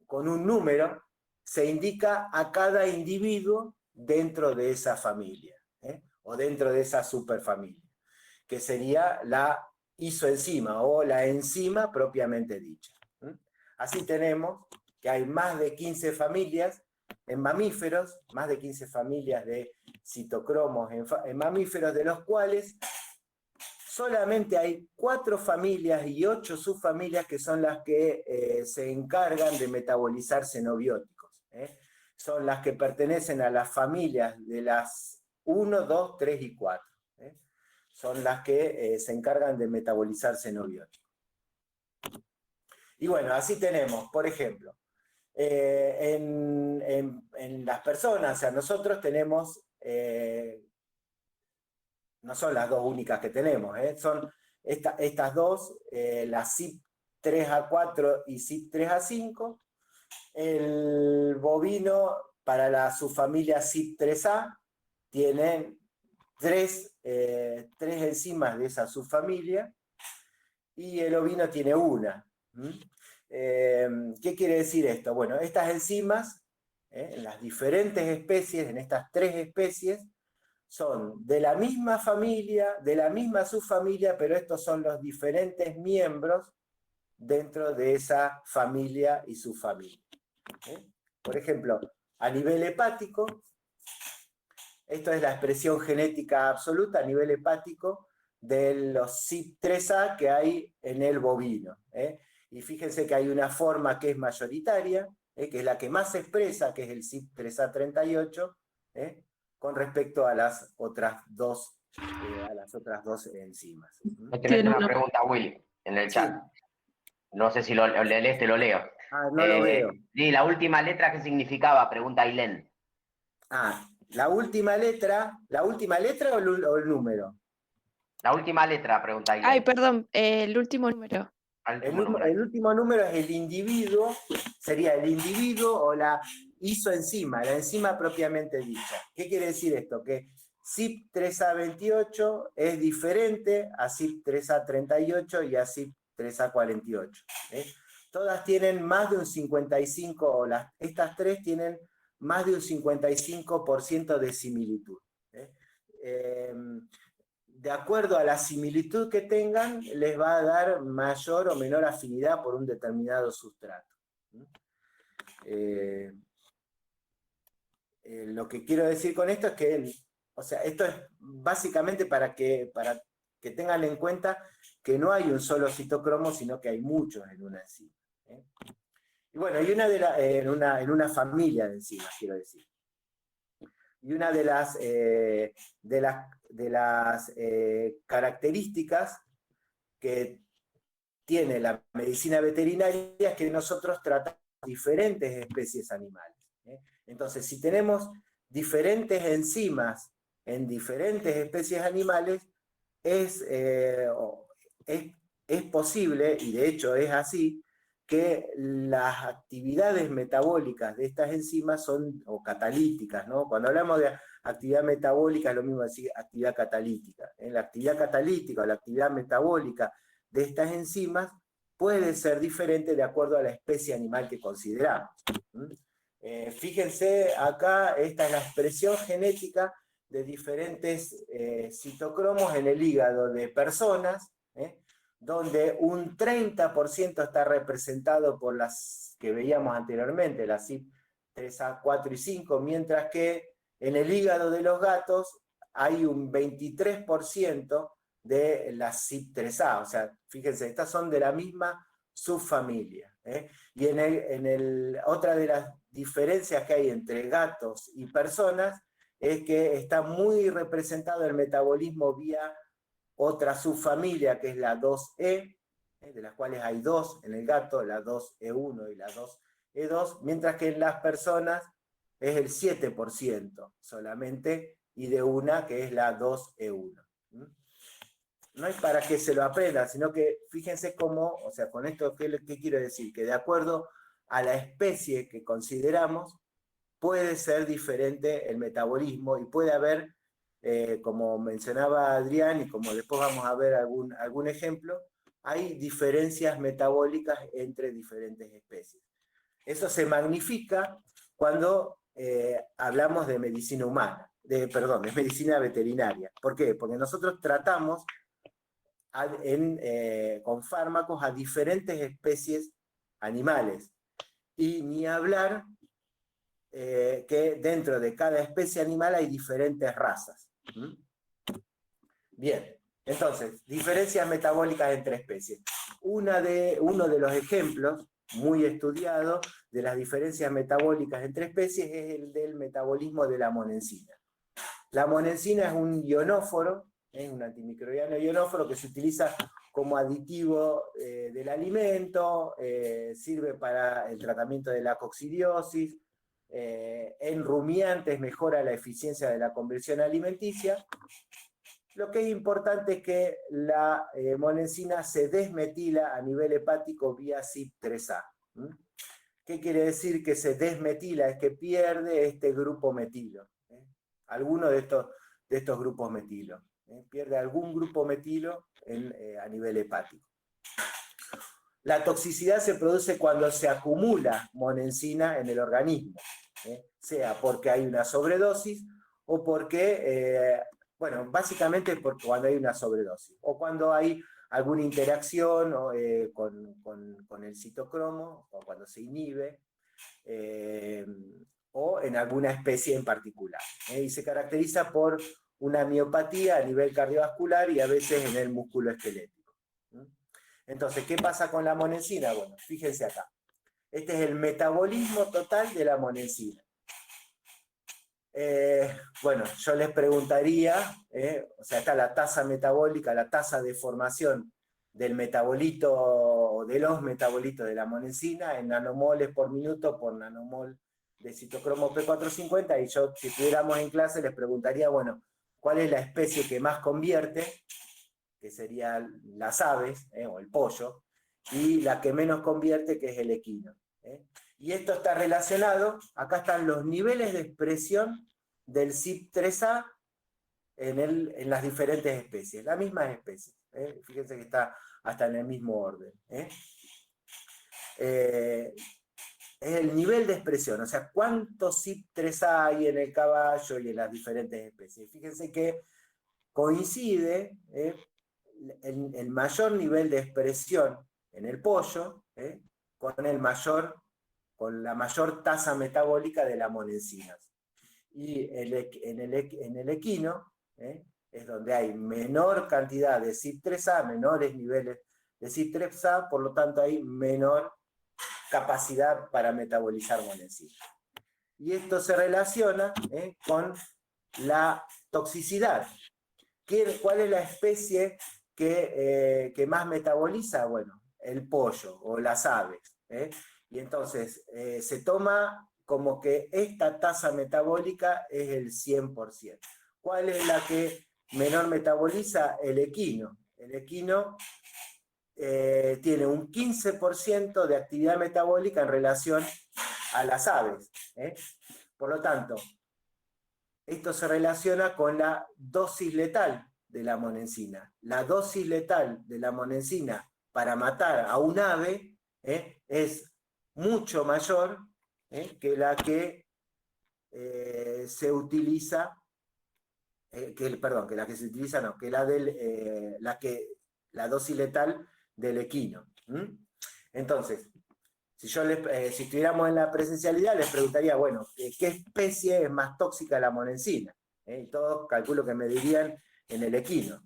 Speaker 1: con un número, se indica a cada individuo dentro de esa familia, o dentro de esa superfamilia, que sería la isoenzima o la enzima propiamente dicha. Así tenemos que hay más de 15 familias en mamíferos, más de 15 familias de citocromos en mamíferos, de los cuales solamente hay 4 familias y 8 subfamilias que son las que se encargan de metabolizar xenobióticos. Son las que pertenecen a las familias de las 1, 2, 3 y 4. Son las que se encargan de metabolizar xenobióticos. Y bueno, así tenemos, por ejemplo, en las personas, o sea, nosotros tenemos, no son las dos únicas que tenemos, son estas dos, la CYP3A4 y CYP3A5. El bovino para la subfamilia CYP3A tiene tres enzimas de esa subfamilia y el ovino tiene una. ¿Qué quiere decir esto? Bueno, estas enzimas, en las diferentes especies, en estas 3 especies, son de la misma familia, de la misma subfamilia, pero estos son los diferentes miembros dentro de esa familia y subfamilia. Por ejemplo, a nivel hepático, esto es la expresión genética absoluta a nivel hepático de los CYP3A que hay en el bovino. Y fíjense que hay una forma que es mayoritaria, que es la que más se expresa, que es el CYP3A38, con respecto a las otras dos enzimas.
Speaker 3: Te meto una pregunta, Willy, en el chat.
Speaker 1: Sí.
Speaker 3: No sé si lo lees, te lo leo.
Speaker 1: No lo veo.
Speaker 3: Sí, la última letra, ¿qué significaba? Pregunta Ailén.
Speaker 1: La última letra o el número.
Speaker 3: La última letra, pregunta Ailén.
Speaker 2: Ay, perdón, el último número.
Speaker 1: El último número es el individuo, sería el individuo o la isoenzima, la enzima propiamente dicha. ¿Qué quiere decir esto? Que CYP3A28 es diferente a CYP3A38 y a CYP3A48. Todas tienen más de un 55, estas 3 tienen más de un 55% de similitud. De acuerdo a la similitud que tengan, les va a dar mayor o menor afinidad por un determinado sustrato. Lo que quiero decir con esto es que, o sea, esto es básicamente para que tengan en cuenta que no hay un solo citocromo, sino que hay muchos en una enzima. Y bueno, y en una familia de enzimas, quiero decir. Y una de las características que tiene la medicina veterinaria es que nosotros tratamos diferentes especies animales. Entonces, si tenemos diferentes enzimas en diferentes especies animales, es posible, y de hecho es así, que las actividades metabólicas de estas enzimas son, o catalíticas, ¿no? Cuando hablamos de actividad metabólica es lo mismo decir actividad catalítica. La actividad catalítica o la actividad metabólica de estas enzimas puede ser diferente de acuerdo a la especie animal que consideramos. Fíjense acá, esta es la expresión genética de diferentes citocromos en el hígado de personas, donde un 30% está representado por las que veíamos anteriormente, las CYP3A, 4 y 5, mientras que en el hígado de los gatos hay un 23% de las CYP3A, o sea, fíjense, estas son de la misma subfamilia. Y otra de las diferencias que hay entre gatos y personas es que está muy representado el metabolismo vía otra subfamilia, que es la 2E, de las cuales hay dos en el gato, la 2E1 y la 2E2, mientras que en las personas es el 7% solamente, y de una que es la 2E1. No es para que se lo aprendan, sino que fíjense cómo, o sea, con esto, ¿qué quiero decir? Que de acuerdo a la especie que consideramos, puede ser diferente el metabolismo y puede haber, como mencionaba Adrián y como después vamos a ver algún ejemplo, hay diferencias metabólicas entre diferentes especies. Eso se magnifica cuando hablamos de medicina humana, de medicina veterinaria. ¿Por qué? Porque nosotros tratamos con fármacos a diferentes especies animales. Y ni hablar que dentro de cada especie animal hay diferentes razas. Bien, entonces, diferencias metabólicas entre especies. Uno de los ejemplos muy estudiado de las diferencias metabólicas entre especies es el del metabolismo de la monensina. La monensina es un ionóforo, es un antimicrobiano ionóforo que se utiliza como aditivo del alimento, sirve para el tratamiento de la coccidiosis, en rumiantes mejora la eficiencia de la conversión alimenticia. Lo que es importante es que la monensina se desmetila a nivel hepático vía CYP3A. ¿Qué quiere decir que se desmetila? Es que pierde este grupo metilo. Alguno de estos grupos metilo. Pierde algún grupo metilo a nivel hepático. La toxicidad se produce cuando se acumula monensina en el organismo, sea porque hay una sobredosis o porque, básicamente porque cuando hay una sobredosis, o cuando hay alguna interacción con el citocromo, o cuando se inhibe, o en alguna especie en particular. Y se caracteriza por una miopatía a nivel cardiovascular y a veces en el músculo esquelético. Entonces, ¿qué pasa con la monensina? Bueno, fíjense acá. Este es el metabolismo total de la monensina. Yo les preguntaría, o sea, está la tasa metabólica, la tasa de formación del metabolito o de los metabolitos de la monensina en nanomoles por minuto por nanomol de citocromo P450, y yo, si estuviéramos en clase, les preguntaría, bueno, ¿cuál es la especie que más convierte? Que serían las aves, o el pollo, y la que menos convierte, que es el equino. Y esto está relacionado, acá están los niveles de expresión del CYP3A en las diferentes especies, las mismas especies. Fíjense que está hasta en el mismo orden. Es el nivel de expresión, o sea, cuánto CYP3A hay en el caballo y en las diferentes especies. Fíjense que coincide el mayor nivel de expresión en el pollo con la mayor tasa metabólica de la monensina. Y en el equino es donde hay menor cantidad de CYP3A, menores niveles de CYP3A, por lo tanto hay menor capacidad para metabolizar monensina. Y esto se relaciona con la toxicidad. ¿Cuál es la especie que más metaboliza? Bueno, el pollo o las aves. Y entonces se toma como que esta tasa metabólica es el 100%. ¿Cuál es la que menor metaboliza? El equino. El equino tiene un 15% de actividad metabólica en relación a las aves. Por lo tanto, esto se relaciona con la dosis letal de la monensina. La dosis letal de la monensina para matar a un ave es mucho mayor que la que se utiliza, la dosis letal del equino. Entonces, si estuviéramos en la presencialidad, les preguntaría, bueno, ¿qué especie es más tóxica la monensina? Y todos calculo que me dirían en el equino.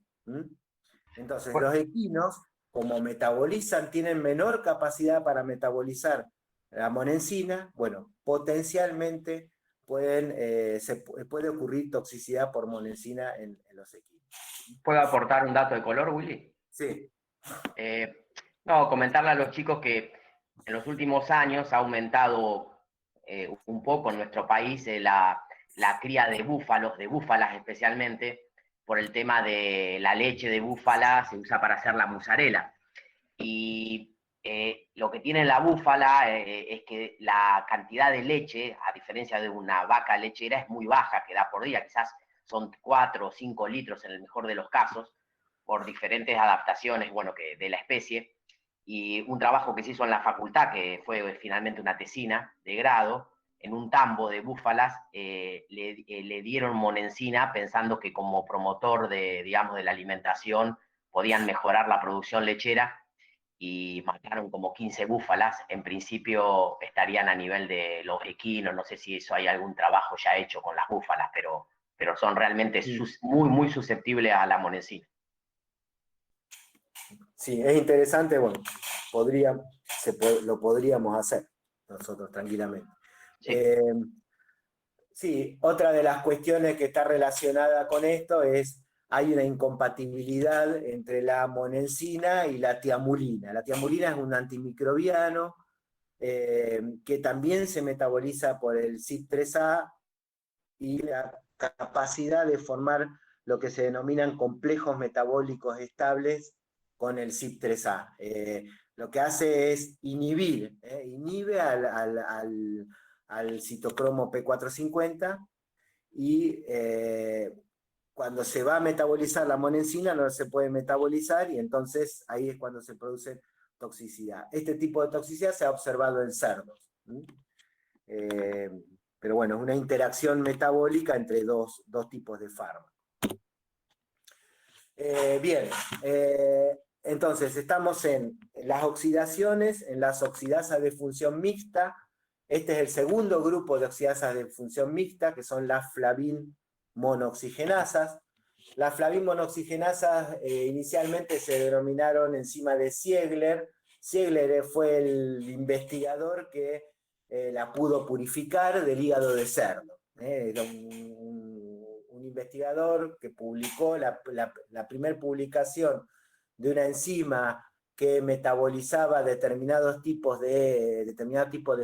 Speaker 1: Entonces, los equinos, como metabolizan, tienen menor capacidad para metabolizar la monensina, bueno, potencialmente puede ocurrir toxicidad por monensina en los equinos.
Speaker 3: ¿Puedo aportar un dato de color, Willy?
Speaker 1: Sí.
Speaker 3: No, comentarle a los chicos que en los últimos años ha aumentado un poco en nuestro país la cría de búfalos, de búfalas especialmente, por el tema de la leche de búfala se usa para hacer la mozzarella. Y lo que tiene la búfala es que la cantidad de leche, a diferencia de una vaca lechera, es muy baja que da por día, quizás son 4 o 5 litros en el mejor de los casos, por diferentes adaptaciones, bueno, de la especie. Y un trabajo que se hizo en la facultad, que fue finalmente una tesina de grado, en un tambo de búfalas, le dieron monensina pensando que como promotor digamos, de la alimentación podían mejorar la producción lechera, y mataron como 15 búfalas. En principio estarían a nivel de los equinos, no sé si eso hay algún trabajo ya hecho con las búfalas, pero son realmente muy, muy susceptibles a la monensina.
Speaker 1: Sí, es interesante, bueno, lo podríamos hacer nosotros tranquilamente.
Speaker 3: Sí.
Speaker 1: Sí, otra de las cuestiones que está relacionada con esto es, hay una incompatibilidad entre la monensina y la tiamulina. La tiamulina es un antimicrobiano que también se metaboliza por el CYP3A y la capacidad de formar lo que se denominan complejos metabólicos estables con el CYP3A. Lo que hace es inhibe al citocromo P450 y cuando se va a metabolizar la monensina no se puede metabolizar y entonces ahí es cuando se produce toxicidad. Este tipo de toxicidad se ha observado en cerdos. Pero bueno, es una interacción metabólica entre dos tipos de fármacos. Bien, entonces estamos en las oxidaciones, en las oxidasas de función mixta. Este es el segundo grupo de oxidasas de función mixta, que son las flavin monooxigenasas. Las flavin monooxigenasas inicialmente se denominaron enzima de Ziegler. Ziegler fue el investigador que la pudo purificar del hígado de cerdo. Era un investigador que publicó la primera publicación de una enzima que metabolizaba determinados tipos de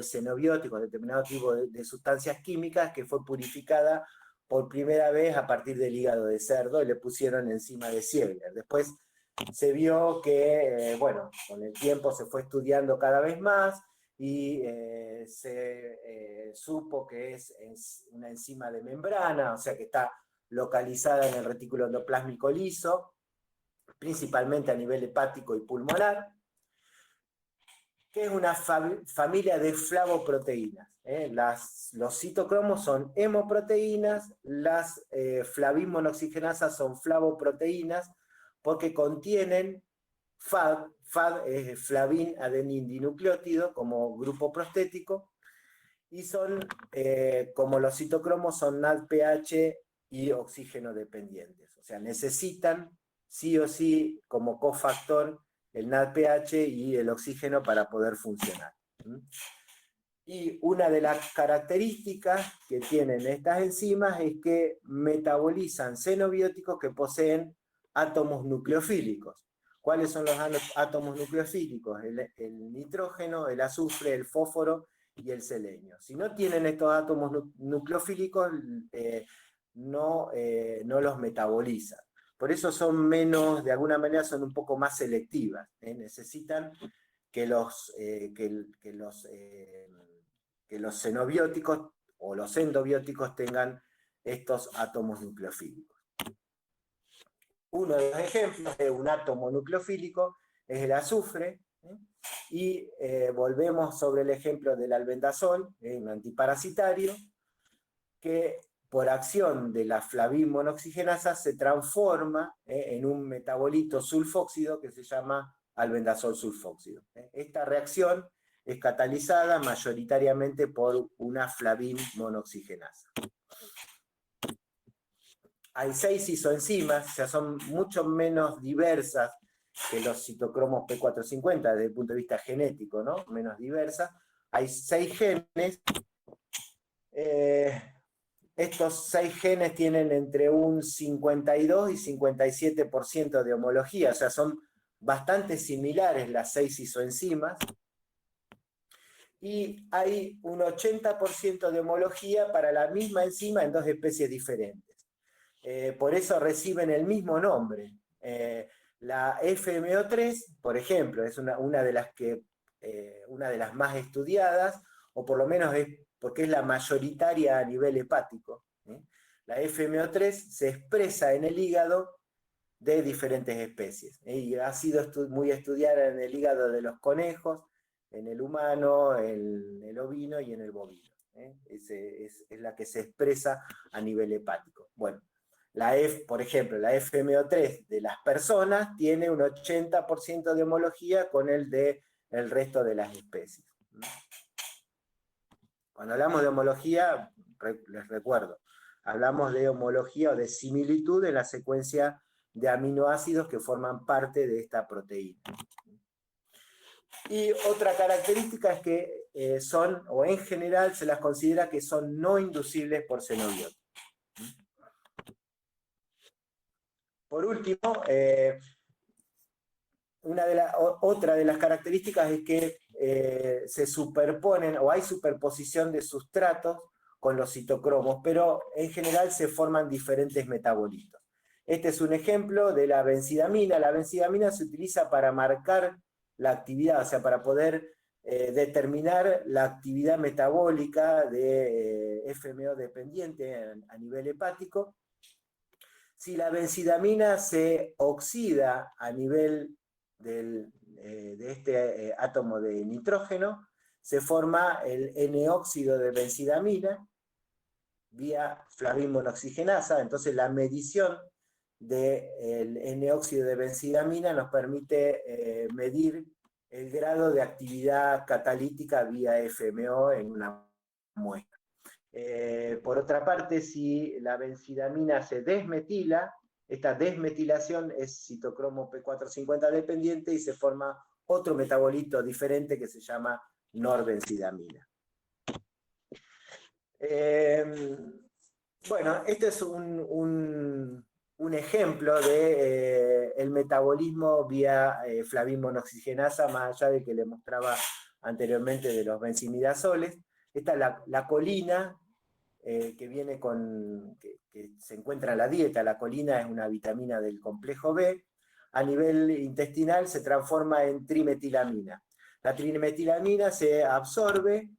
Speaker 1: xenobióticos, determinados tipos de sustancias químicas, que fue purificada por primera vez a partir del hígado de cerdo y le pusieron enzima de Ziegler. Después se vio que, bueno, con el tiempo se fue estudiando cada vez más y se supo que es una enzima de membrana, o sea que está localizada en el retículo endoplásmico liso, principalmente a nivel hepático y pulmonar, que es una familia de flavoproteínas. Los citocromos son hemoproteínas, las flavin monooxigenasas son flavoproteínas, porque contienen FAD, FAD es flavin adenin dinucleótido como grupo prostético, y son, como los citocromos, son NADPH y oxígeno dependientes. O sea, necesitan sí o sí como cofactor el NADPH y el oxígeno para poder funcionar. Y una de las características que tienen estas enzimas es que metabolizan xenobióticos que poseen átomos nucleofílicos. ¿Cuáles son los átomos nucleofílicos? El nitrógeno, el azufre, el fósforo y el selenio. Si no tienen estos átomos nucleofílicos, no los metabolizan. Por eso son menos, de alguna manera son un poco más selectivas. Necesitan que los xenobióticos o los endobióticos tengan estos átomos nucleofílicos. Uno de los ejemplos de un átomo nucleofílico es el azufre, y volvemos sobre el ejemplo del albendazol, un antiparasitario, que por acción de la flavin-monoxigenasa se transforma en un metabolito sulfóxido que se llama albendazol sulfóxido. Esta reacción es catalizada mayoritariamente por una flavin-monoxigenasa. Hay 6 isoenzimas, o sea, son mucho menos diversas que los citocromos P450 desde el punto de vista genético, ¿no? Menos diversas. Hay 6 genes. Estos 6 genes tienen entre un 52 y 57% de homología, o sea, son bastante similares las 6 isoenzimas. Y hay un 80% de homología para la misma enzima en 2 especies diferentes. Por eso reciben el mismo nombre. La FMO3, por ejemplo, es una de las más estudiadas, o por lo menos porque es la mayoritaria a nivel hepático. La FMO3 se expresa en el hígado de diferentes especies, y ha sido muy estudiada en el hígado de los conejos, en el humano, en el ovino y en el bovino. Es la que se expresa a nivel hepático. Bueno, por ejemplo, la FMO3 de las personas tiene un 80% de homología con el del resto de las especies. Cuando hablamos de homología, les recuerdo, hablamos de homología o de similitud en la secuencia de aminoácidos que forman parte de esta proteína. Y otra característica es que son, o en general se las considera que son no inducibles por xenobióticos. Por último, otra de las características es que se superponen, o hay superposición de sustratos con los citocromos, pero en general se forman diferentes metabolitos. Este es un ejemplo de la benzidamina. La benzidamina se utiliza para marcar la actividad, o sea, para poder determinar la actividad metabólica de FMO dependiente a nivel hepático. Si la benzidamina se oxida a nivel de este átomo de nitrógeno, se forma el N-óxido de benzidamina vía flavin-monoxigenasa. Entonces la medición del N-óxido de benzidamina nos permite medir el grado de actividad catalítica vía FMO en una muestra. Por otra parte, si la benzidamina se desmetila, esta desmetilación es citocromo P450 dependiente y se forma otro metabolito diferente que se llama norbenzidamina. Bueno, este es un ejemplo de el metabolismo vía flavin-monoxigenasa, más allá de que le mostraba anteriormente de los benzimidazoles. Esta es la colina, que viene que se encuentra en la dieta. La colina es una vitamina del complejo B. A nivel intestinal se transforma en trimetilamina. La trimetilamina se absorbe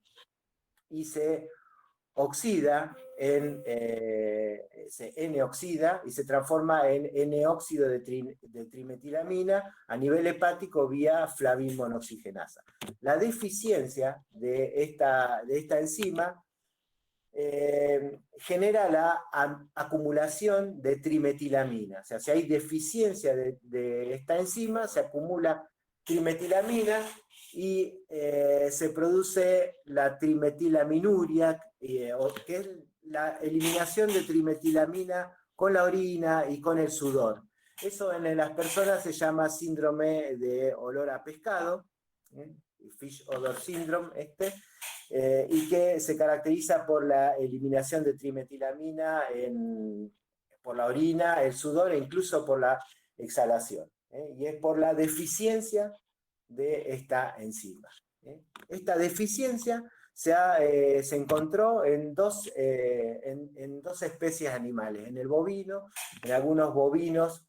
Speaker 1: y se oxida, se N-oxida y se transforma en N-óxido de trimetilamina a nivel hepático vía flavin-monoxigenasa. La deficiencia de esta enzima genera la acumulación de trimetilamina. O sea, si hay deficiencia de esta enzima, se acumula trimetilamina y se produce la trimetilaminuria, que es la eliminación de trimetilamina con la orina y con el sudor. Eso en las personas se llama síndrome de olor a pescado, Fish Odor Syndrome, y que se caracteriza por la eliminación de trimetilamina por la orina, el sudor e incluso por la exhalación. Y es por la deficiencia de esta enzima. Esta deficiencia se encontró en dos especies animales, en el bovino, en algunos bovinos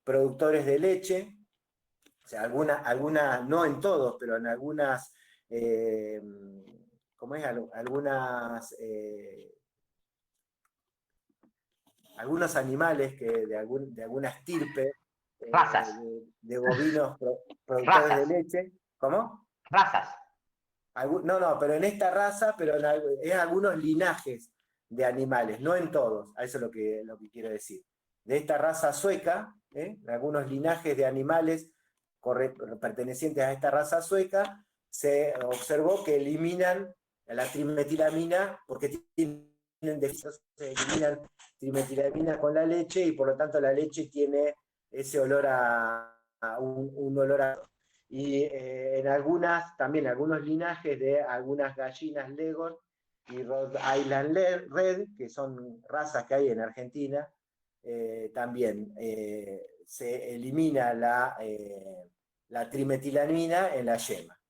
Speaker 1: productores de leche, o sea, no en todos, pero en algunas, ¿cómo es? Algunos animales de alguna estirpe
Speaker 3: Razas,
Speaker 1: de bovinos productores de
Speaker 3: razas,
Speaker 1: leche. ¿Cómo?
Speaker 3: razas.
Speaker 1: No, pero en esta raza, pero en algunos linajes de animales, no en todos, a eso es lo que quiero decir. De esta raza sueca, en algunos linajes de animales pertenecientes a esta raza sueca, se observó que eliminan la trimetilamina porque tienen deficiencias, se eliminan trimetilamina con la leche y por lo tanto la leche tiene ese olor a un olor a... Y también algunos linajes de algunas gallinas Leghorn y Rhode Island Red, que son razas que hay en Argentina, también se elimina la trimetilamina en la yema.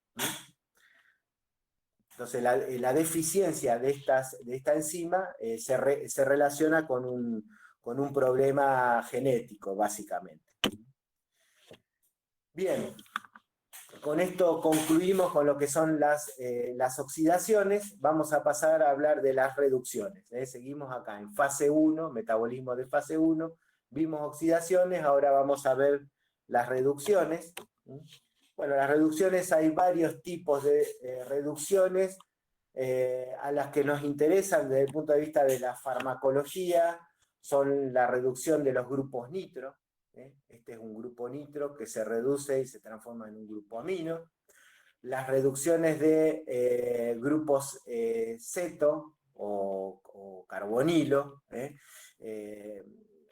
Speaker 1: Entonces la deficiencia de esta enzima se relaciona con un problema genético, básicamente. Bien, con esto concluimos con lo que son las oxidaciones. Vamos a pasar a hablar de las reducciones. Seguimos acá en fase 1, metabolismo de fase 1. Vimos oxidaciones, ahora vamos a ver las reducciones. Bueno, las reducciones, hay varios tipos de reducciones a las que nos interesan desde el punto de vista de la farmacología. Son la reducción de los grupos nitro. Este es un grupo nitro que se reduce y se transforma en un grupo amino. Las reducciones de grupos ceto o carbonilo.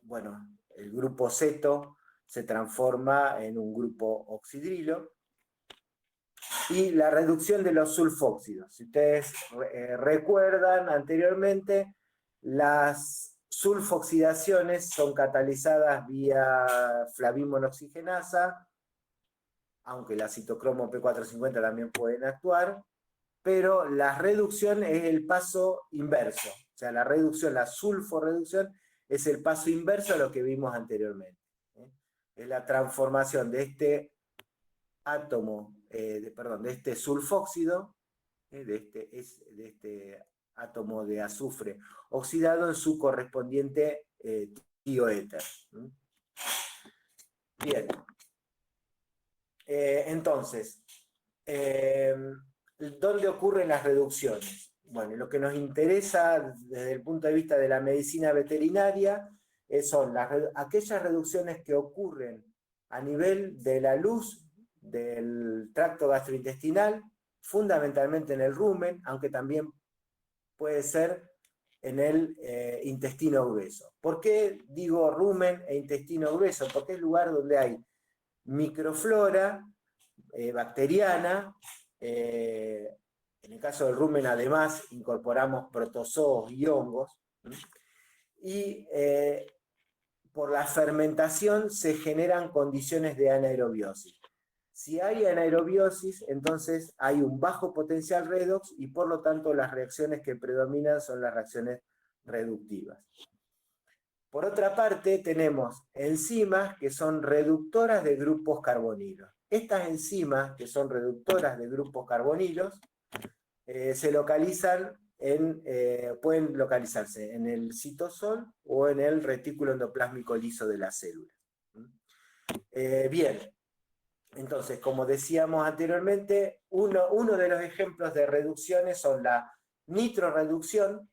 Speaker 1: Bueno, el grupo ceto se transforma en un grupo oxidrilo. Y la reducción de los sulfóxidos. Si ustedes recuerdan anteriormente, las sulfoxidaciones son catalizadas vía flavimonoxigenasa, aunque la citocromo P450 también pueden actuar, pero la reducción es el paso inverso. O sea, la sulforreducción es el paso inverso a lo que vimos anteriormente. Es la transformación de este átomo, de este sulfóxido, de este átomo de azufre oxidado en su correspondiente tioéter. Bien. Entonces, ¿dónde ocurren las reducciones? Bueno, lo que nos interesa desde el punto de vista de la medicina veterinaria son aquellas reducciones que ocurren a nivel de la luz del tracto gastrointestinal, fundamentalmente en el rumen, aunque también puede ser en el intestino grueso. ¿Por qué digo rumen e intestino grueso? Porque es el lugar donde hay microflora bacteriana. En el caso del rumen, además, incorporamos protozoos y hongos. Y por la fermentación se generan condiciones de anaerobiosis. Si hay anaerobiosis, entonces hay un bajo potencial redox y por lo tanto las reacciones que predominan son las reacciones reductivas. Por otra parte, tenemos enzimas que son reductoras de grupos carbonilos. Estas enzimas, que son reductoras de grupos carbonilos, pueden localizarse en el citosol o en el retículo endoplásmico liso de la célula. Bien, entonces, como decíamos anteriormente, uno de los ejemplos de reducciones son la nitroreducción.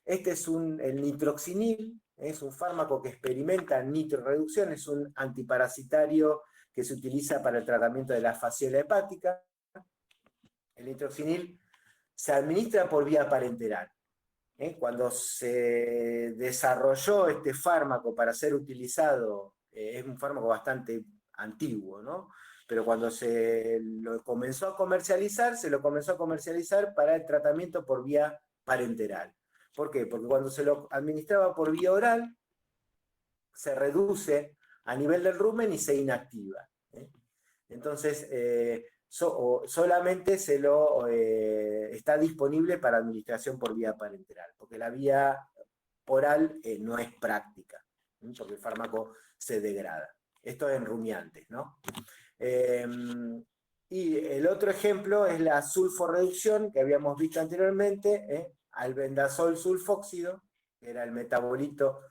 Speaker 1: Este es el nitroxinil, es un fármaco que experimenta nitroreducción, es un antiparasitario que se utiliza para el tratamiento de la fasciola hepática. El nitroxinil se administra por vía parenteral. Cuando se desarrolló este fármaco para ser utilizado, es un fármaco bastante antiguo, ¿no? Pero cuando se lo comenzó a comercializar, se lo comenzó a comercializar para el tratamiento por vía parenteral. ¿Por qué? Porque cuando se lo administraba por vía oral, se reduce a nivel del rumen y se inactiva. Entonces, solamente está disponible para administración por vía parenteral, porque la vía oral no es práctica, porque el fármaco se degrada. Esto en rumiantes, ¿no? Y el otro ejemplo es la sulforreducción que habíamos visto anteriormente, albendazol sulfóxido, que era el metabolito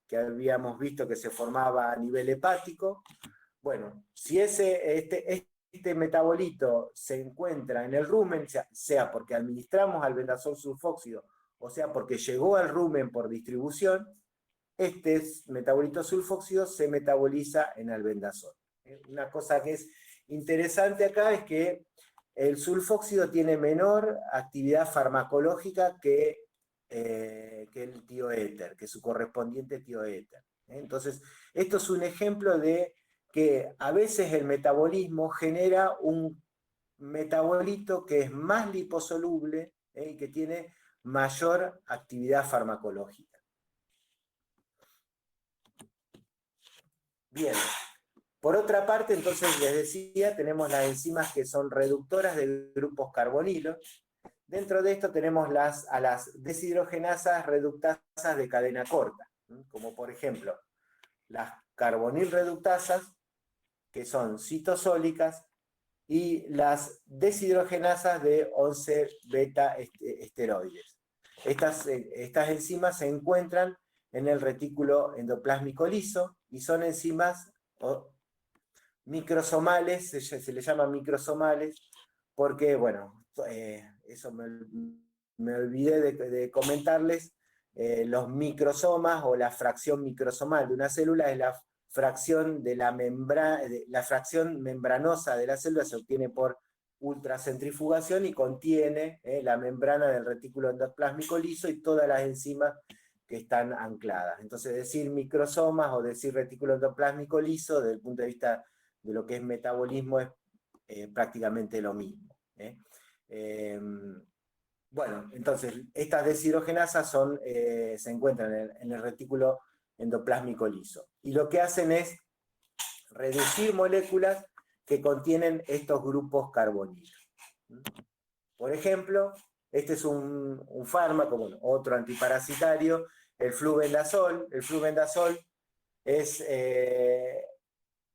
Speaker 1: que habíamos visto que se formaba a nivel hepático. Bueno, si este metabolito se encuentra en el rumen, sea porque administramos albendazol sulfóxido, o sea porque llegó al rumen por distribución, este metabolito sulfóxido se metaboliza en albendazol. Una cosa que es interesante acá es que el sulfóxido tiene menor actividad farmacológica que el tioéter, que su correspondiente tioéter. Entonces, esto es un ejemplo de que a veces el metabolismo genera un metabolito que es más liposoluble y que tiene mayor actividad farmacológica. Bien, por otra parte, entonces les decía, tenemos las enzimas que son reductoras de grupos carbonilo. Dentro de esto tenemos a las deshidrogenasas reductasas de cadena corta, como por ejemplo las carbonil reductasas, que son citosólicas, y las deshidrogenasas de 11 beta esteroides. Estas enzimas se encuentran en el retículo endoplásmico liso y son enzimas microsomales, se les llama microsomales, porque, bueno, eso me olvidé de comentarles, los microsomas o la fracción microsomal de una célula es la fracción de la fracción membranosa de la célula, se obtiene por ultracentrifugación y contiene la membrana del retículo endoplásmico liso y todas las enzimas que están ancladas. Entonces, decir microsomas o decir retículo endoplásmico liso, desde el punto de vista de lo que es metabolismo, es prácticamente lo mismo. Bueno, entonces, estas deshidrogenasas se encuentran en el retículo endoplásmico liso. Y lo que hacen es reducir moléculas que contienen estos grupos carbonilos. Por ejemplo, este es un fármaco, bueno, otro antiparasitario, el flubendazol. El flubendazol es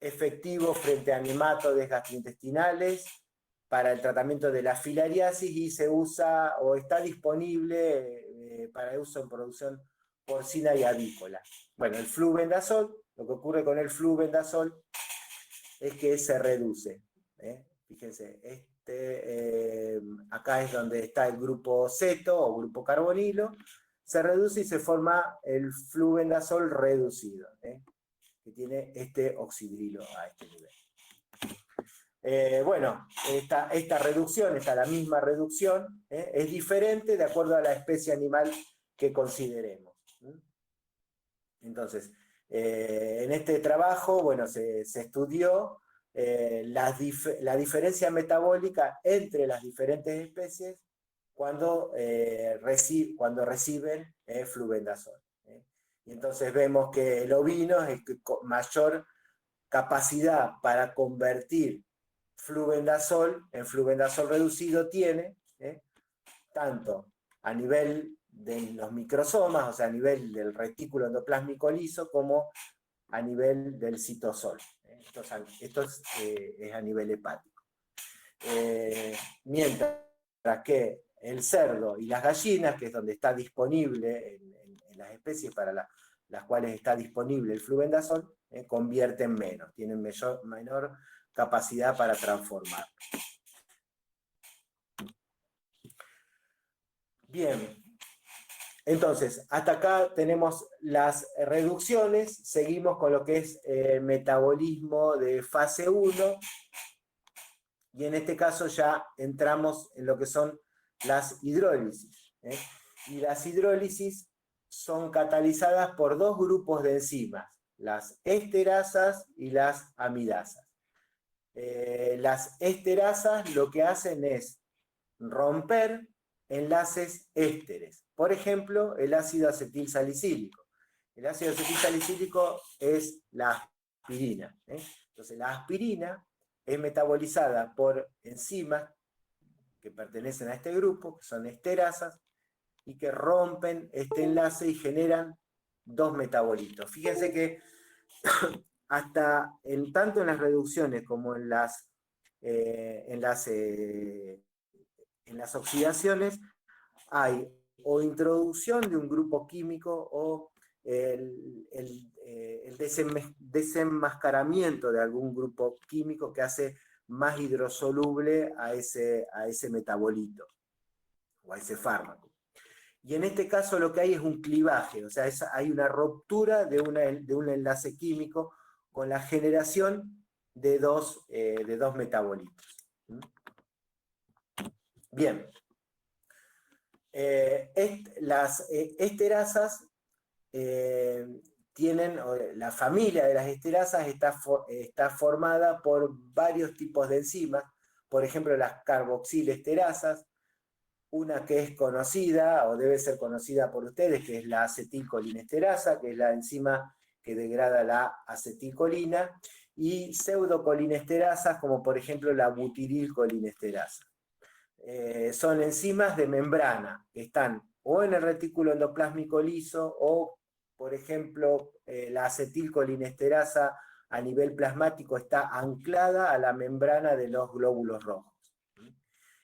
Speaker 1: efectivo frente a nematodes gastrointestinales para el tratamiento de la filariasis y se usa o está disponible para uso en producción porcina y avícola. Bueno, el flubendazol, lo que ocurre con el flubendazol es que se reduce. Fíjense, acá es donde está el grupo ceto o grupo carbonilo, se reduce y se forma el flubendazol reducido, que tiene este oxidrilo a este nivel. Bueno, esta reducción, la misma reducción, es diferente de acuerdo a la especie animal que consideremos. Entonces, en este trabajo, bueno, se estudió la diferencia metabólica entre las diferentes especies cuando reciben flubendazol. Y entonces vemos que el ovino es con mayor capacidad para convertir flubendazol en flubendazol reducido tiene, tanto a nivel de los microsomas, o sea, a nivel del retículo endoplásmico liso, como a nivel del citosol. Esto es a nivel hepático. Mientras que el cerdo y las gallinas, que es donde está disponible en las especies para las cuales está disponible el flubendazol, convierten menos, tienen menor capacidad para transformar. Bien, entonces, hasta acá tenemos las reducciones, seguimos con lo que es metabolismo de fase 1, y en este caso ya entramos en lo que son las hidrólisis. Y las hidrólisis son catalizadas por dos grupos de enzimas, las esterasas y las amidasas. Las esterasas lo que hacen es romper enlaces ésteres. Por ejemplo, el ácido acetil salicílico. El ácido acetil salicílico es la aspirina. Entonces, la aspirina es metabolizada por enzimas que pertenecen a este grupo, que son esterasas, y que rompen este enlace y generan dos metabolitos. Fíjense que tanto en las reducciones como en las oxidaciones, hay o introducción de un grupo químico o el desenmascaramiento de algún grupo químico que hace más hidrosoluble a ese metabolito o a ese fármaco. Y en este caso lo que hay es un clivaje, o sea, hay una ruptura de un enlace químico con la generación de dos metabolitos. Bien. Las esterasas la familia de las esterasas está formada por varios tipos de enzimas, por ejemplo las carboxilesterasas, una que es conocida o debe ser conocida por ustedes, que es la acetilcolinesterasa, que es la enzima que degrada la acetilcolina, y pseudocolinesterasas, como por ejemplo la butirilcolinesterasa. Son enzimas de membrana que están o en el retículo endoplásmico liso o, por ejemplo, la acetilcolinesterasa a nivel plasmático está anclada a la membrana de los glóbulos rojos.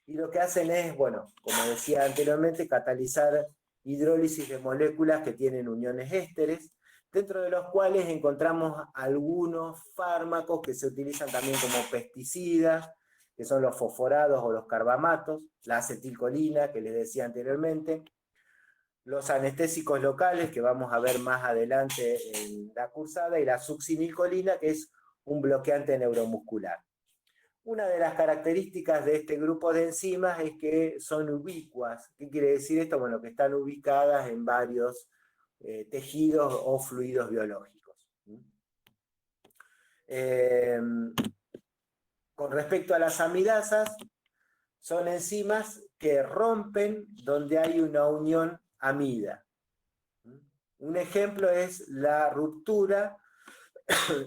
Speaker 1: Y lo que hacen es, bueno, como decía anteriormente, catalizar hidrólisis de moléculas que tienen uniones ésteres, dentro de los cuales encontramos algunos fármacos que se utilizan también como pesticidas, que son los fosforados o los carbamatos, la acetilcolina, que les decía anteriormente, los anestésicos locales, que vamos a ver más adelante en la cursada, y la succinilcolina, que es un bloqueante neuromuscular. Una de las características de este grupo de enzimas es que son ubicuas. ¿Qué quiere decir esto? Bueno, que están ubicadas en varios tejidos o fluidos biológicos. Con respecto a las amidasas, son enzimas que rompen donde hay una unión amida. Un ejemplo es la ruptura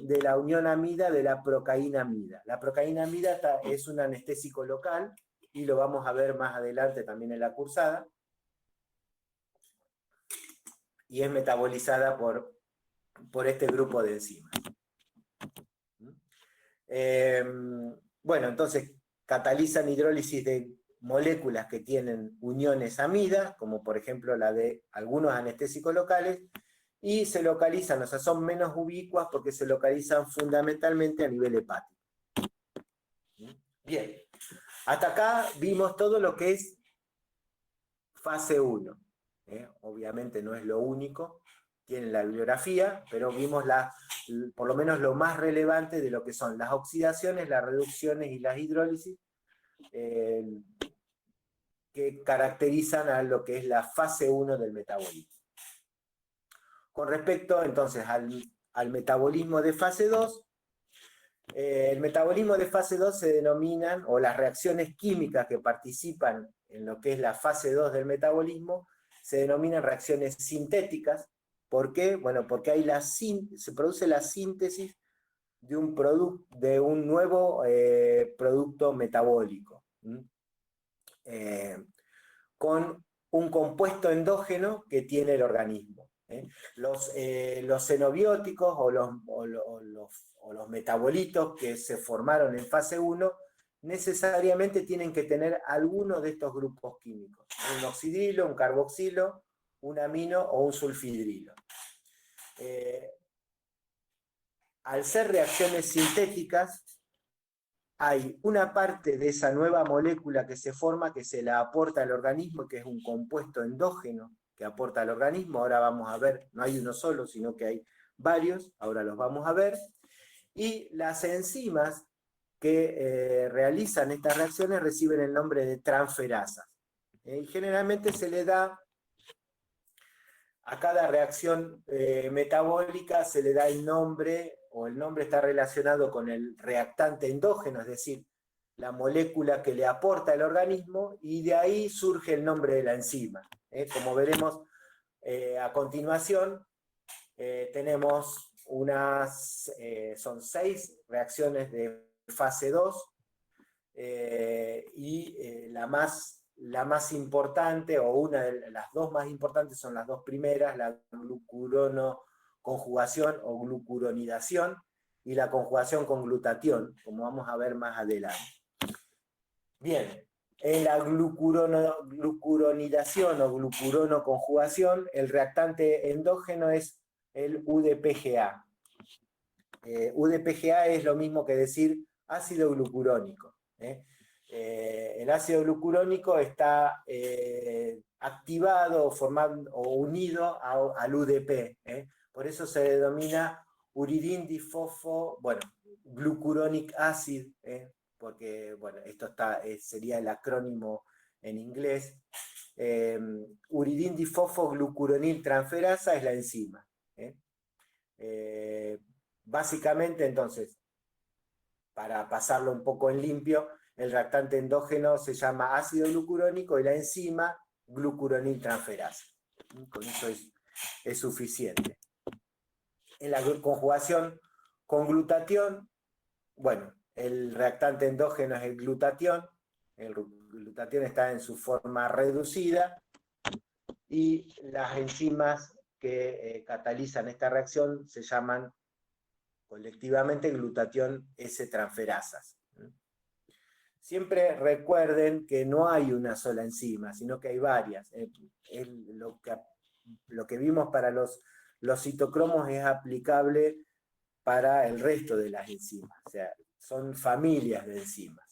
Speaker 1: de la unión amida de la procainamida. La procainamida es un anestésico local y lo vamos a ver más adelante también en la cursada, y es metabolizada por este grupo de enzimas. Bueno, entonces catalizan hidrólisis de moléculas que tienen uniones amidas, como por ejemplo la de algunos anestésicos locales, y se localizan, o sea, son menos ubicuas porque se localizan fundamentalmente a nivel hepático. Bien, hasta acá vimos todo lo que es fase 1. Obviamente no es lo único, tiene la bibliografía, pero vimos por lo menos lo más relevante de lo que son las oxidaciones, las reducciones y las hidrólisis, que caracterizan a lo que es la fase 1 del metabolismo. Con respecto entonces al metabolismo de fase 2, el metabolismo de fase 2 se denominan, o las reacciones químicas que participan en lo que es la fase 2 del metabolismo, se denominan reacciones sintéticas. ¿Por qué? Bueno, porque se produce la síntesis de un nuevo producto metabólico, con un compuesto endógeno que tiene el organismo. Los xenobióticos o los metabolitos que se formaron en fase 1 necesariamente tienen que tener alguno de estos grupos químicos: un oxidrilo, un carboxilo, un amino o un sulfidrilo. Al ser reacciones sintéticas, hay una parte de esa nueva molécula que se forma, que se la aporta al organismo, que es un compuesto endógeno que aporta al organismo. Ahora vamos a ver, no hay uno solo, sino que hay varios, ahora los vamos a ver. Y las enzimas que realizan estas reacciones reciben el nombre de transferasas. Y generalmente se le da a cada reacción metabólica, se le da el nombre, o el nombre está relacionado con el reactante endógeno, es decir, la molécula que le aporta el organismo, y de ahí surge el nombre de la enzima. Como veremos a continuación, tenemos son 6 reacciones de fase 2, la más importante, o una de las dos más importantes, son las dos primeras, la glucurono-conjugación o glucuronidación, y la conjugación con glutatión, como vamos a ver más adelante. Bien, en la glucuronidación o glucurono-conjugación, el reactante endógeno es el UDPGA. UDPGA es lo mismo que decir ácido glucurónico. El ácido glucurónico está activado o unido al UDP. Por eso se denomina glucuronic acid, porque esto sería el acrónimo en inglés. Uridindifosfoglucuronil transferasa es la enzima. Básicamente, entonces, para pasarlo un poco en limpio, el reactante endógeno se llama ácido glucurónico y la enzima glucuronil transferasa. Con eso es suficiente. En la conjugación con glutatión, el reactante endógeno es el glutatión. El glutatión está en su forma reducida y las enzimas que catalizan esta reacción se llaman colectivamente glutatión S-transferasas. Siempre recuerden que no hay una sola enzima, sino que hay varias. Lo que vimos para los citocromos es aplicable para el resto de las enzimas, o sea, son familias de enzimas.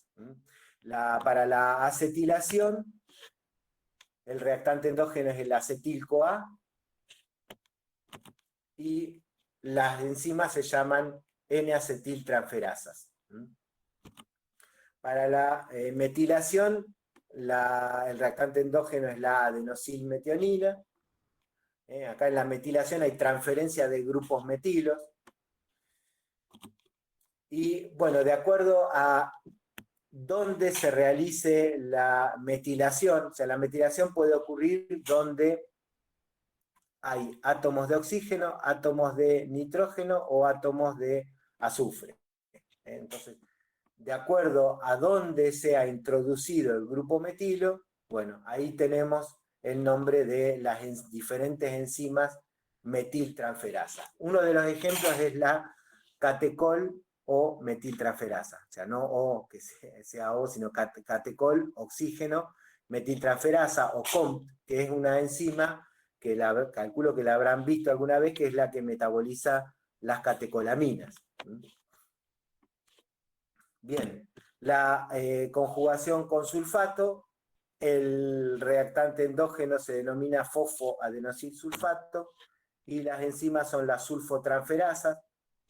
Speaker 1: Para la acetilación, el reactante endógeno es el acetil-CoA, y las enzimas se llaman N-acetiltransferasas. Para la metilación, el reactante endógeno es la adenosilmetionina. Acá en la metilación hay transferencia de grupos metilos. Y de acuerdo a dónde se realice la metilación, o sea, la metilación puede ocurrir donde hay átomos de oxígeno, átomos de nitrógeno o átomos de azufre. Entonces, de acuerdo a dónde se ha introducido el grupo metilo, ahí tenemos el nombre de las diferentes enzimas metiltransferasa. Uno de los ejemplos es la catecol o metiltransferasa, o sea, no O que sea O, sino catecol, oxígeno, metiltransferasa o COMT, que es una enzima que calculo que la habrán visto alguna vez, que es la que metaboliza las catecolaminas. Bien, la conjugación con sulfato, el reactante endógeno se denomina fosfoadenosilsulfato y las enzimas son las sulfotransferasas.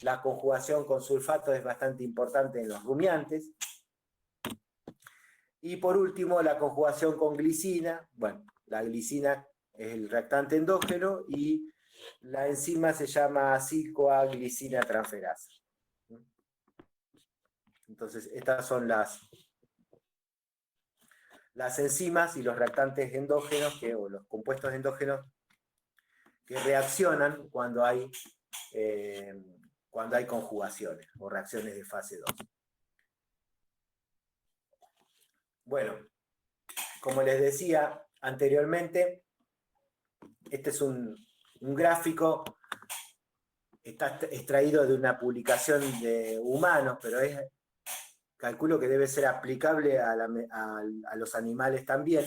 Speaker 1: La conjugación con sulfato es bastante importante en los rumiantes. Y por último, la conjugación con glicina. La glicina es el reactante endógeno y la enzima se llama acil-CoA-glicina transferasa. Entonces, estas son las enzimas y los reactantes endógenos, o los compuestos endógenos, que reaccionan cuando hay conjugaciones o reacciones de fase 2. Como les decía anteriormente, este es un gráfico, está extraído de una publicación de humanos, pero calculo que debe ser aplicable a los animales también.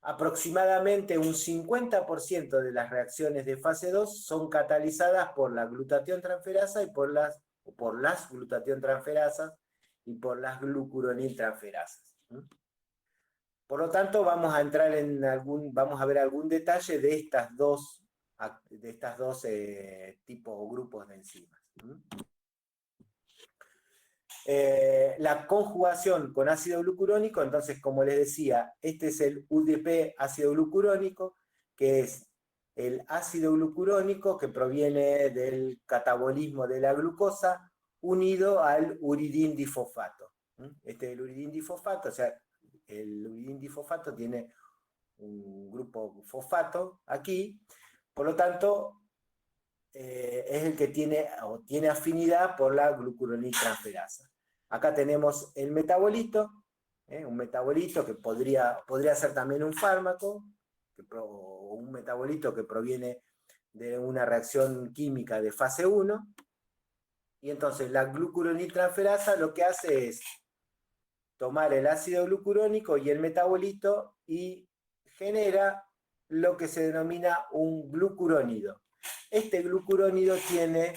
Speaker 1: Aproximadamente un 50% de las reacciones de fase 2 son catalizadas por la glutatión transferasa y por las glutatión transferasas y por las glucuronil transferasas. Por lo tanto, vamos a ver algún detalle de estas dos tipos o grupos de enzimas. La conjugación con ácido glucurónico, entonces, como les decía, este es el UDP ácido glucurónico, que es el ácido glucurónico que proviene del catabolismo de la glucosa unido al uridindifosfato. Este es el uridindifosfato, o sea, el uridindifosfato tiene un grupo fosfato aquí, por lo tanto, es el que tiene afinidad por la glucuronil transferasa. Acá tenemos el metabolito, un metabolito que podría ser también un fármaco, o un metabolito que proviene de una reacción química de fase 1, y entonces la glucuroniltransferasa lo que hace es tomar el ácido glucurónico y el metabolito y genera lo que se denomina un glucurónido. Este glucurónido tiene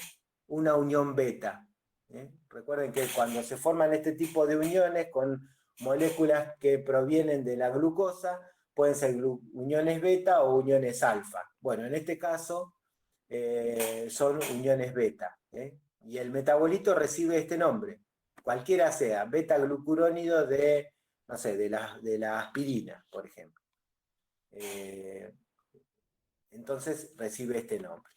Speaker 1: una unión beta. Recuerden que cuando se forman este tipo de uniones con moléculas que provienen de la glucosa, pueden ser uniones beta o uniones alfa. Bueno, en este caso son uniones beta. Y el metabolito recibe este nombre, cualquiera sea, beta-glucurónido de, no sé, de la aspirina, por ejemplo. Entonces recibe este nombre.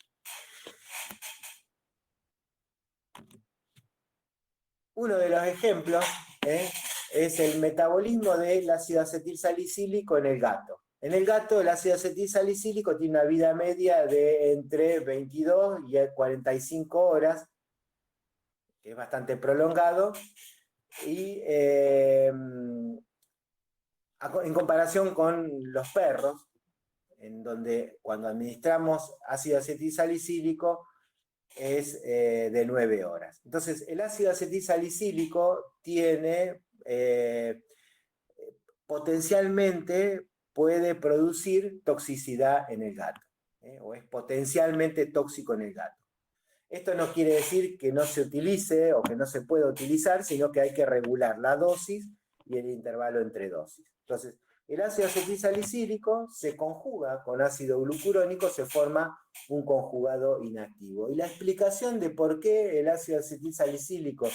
Speaker 1: Uno de los ejemplos es el metabolismo del ácido acetilsalicílico en el gato. En el gato, el ácido acetilsalicílico tiene una vida media de entre 22 y 45 horas, que es bastante prolongado, y en comparación con los perros, en donde cuando administramos ácido acetilsalicílico es de 9 horas. Entonces, el ácido acetilsalicílico tiene, potencialmente puede producir toxicidad en el gato, o es potencialmente tóxico en el gato. Esto no quiere decir que no se utilice o que no se pueda utilizar, sino que hay que regular la dosis y el intervalo entre dosis. Entonces, el ácido acetilsalicílico se conjuga con ácido glucurónico, se forma un conjugado inactivo. Y la explicación de por qué el ácido acetilsalicílico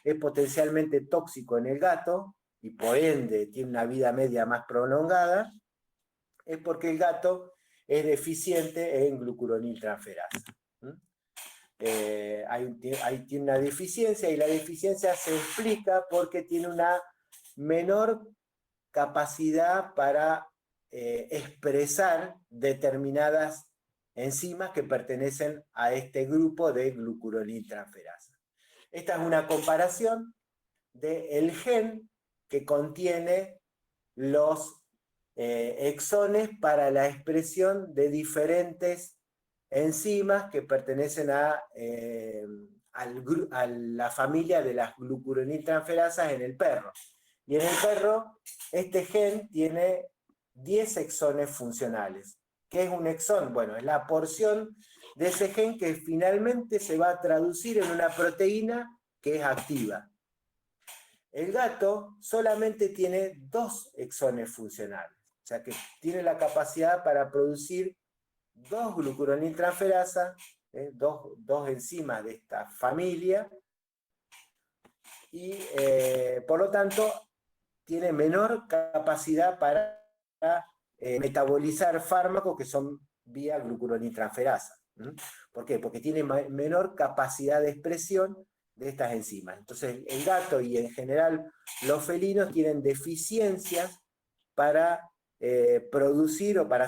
Speaker 1: es potencialmente tóxico en el gato, y por ende tiene una vida media más prolongada, es porque el gato es deficiente en glucuroniltransferasa. Tiene una deficiencia, y la deficiencia se explica porque tiene una menor capacidad para expresar determinadas enzimas que pertenecen a este grupo de glucuroniltransferasa. Esta es una comparación del gen que contiene los exones para la expresión de diferentes enzimas que pertenecen a la familia de las glucuroniltransferasas en el perro. Y en el perro, este gen tiene 10 exones funcionales. ¿Qué es un exón? Bueno, es la porción de ese gen que finalmente se va a traducir en una proteína que es activa. El gato solamente tiene 2 exones funcionales, o sea que tiene la capacidad para producir 2 glucuroniltransferasas, dos enzimas de esta familia, y por lo tanto tiene menor capacidad para metabolizar fármacos que son vía glucuroniltransferasa. ¿Por qué? Porque tiene menor capacidad de expresión de estas enzimas. Entonces el gato y en general los felinos tienen deficiencias para producir o para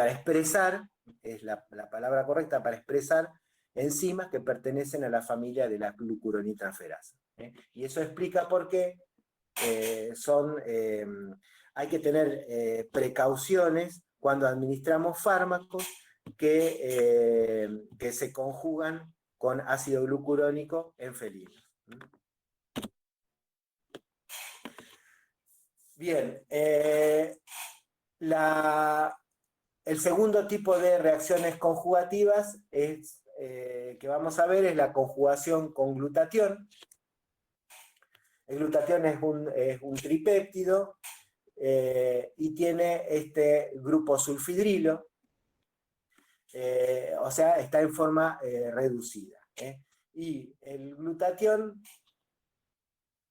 Speaker 1: expresar, es la palabra correcta, para expresar enzimas que pertenecen a la familia de la glucuroniltransferasa. Y eso explica por qué hay que tener precauciones cuando administramos fármacos que se conjugan con ácido glucurónico en felinos. Bien, el segundo tipo de reacciones conjugativas que vamos a ver es la conjugación con glutatión. El glutatión es un tripéptido y tiene este grupo sulfidrilo, o sea, está en forma reducida. Y el glutatión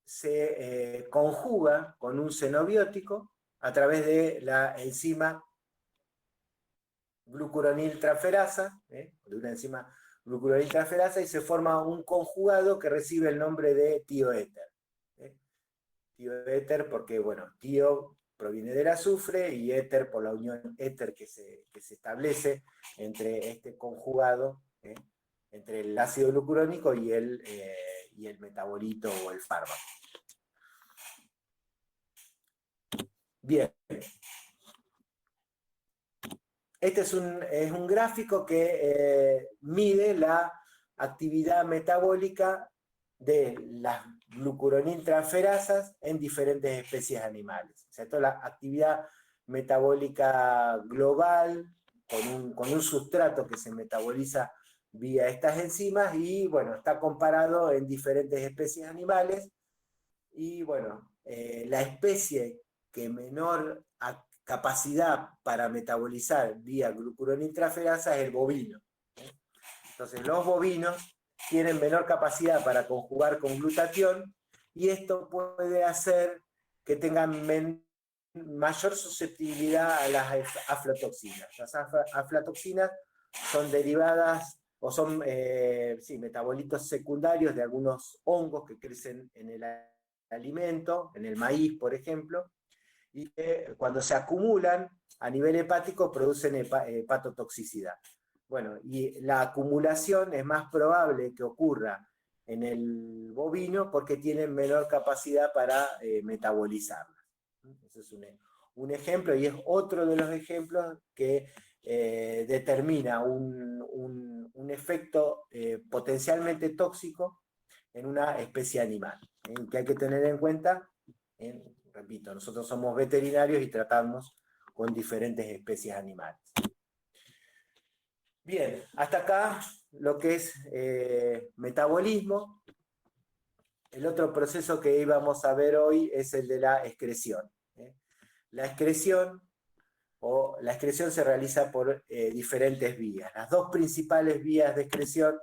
Speaker 1: se conjuga con un xenobiótico a través de la enzima glucuroniltransferasa, de una enzima glucuroniltransferasa, y se forma un conjugado que recibe el nombre de tioéter. Tioéter porque, bueno, tio proviene del azufre y éter por la unión éter que se establece entre este conjugado, entre el ácido glucurónico y y el metabolito o el fármaco. Bien. Este es un gráfico que mide la actividad metabólica de las glucuroniltransferasas en diferentes especies animales. O sea, toda la actividad metabólica global con un sustrato que se metaboliza vía estas enzimas y, bueno, está comparado en diferentes especies animales y, bueno, la especie que menor capacidad para metabolizar vía glucuroniltransferasa es el bovino. Entonces, los bovinos tienen menor capacidad para conjugar con glutatión y esto puede hacer que tengan mayor susceptibilidad a las aflatoxinas. Las aflatoxinas son derivadas o son metabolitos secundarios de algunos hongos que crecen en el alimento, en el maíz, por ejemplo, y que cuando se acumulan a nivel hepático producen hepatotoxicidad. Bueno, y la acumulación es más probable que ocurra en el bovino porque tienen menor capacidad para metabolizarla. Ese es un ejemplo y es otro de los ejemplos que determina un efecto potencialmente tóxico en una especie animal, que hay que tener en cuenta. Repito, nosotros somos veterinarios y tratamos con diferentes especies animales. Bien, hasta acá lo que es metabolismo. El otro proceso que íbamos a ver hoy es el de la excreción. La excreción se realiza por diferentes vías. Las dos principales vías de excreción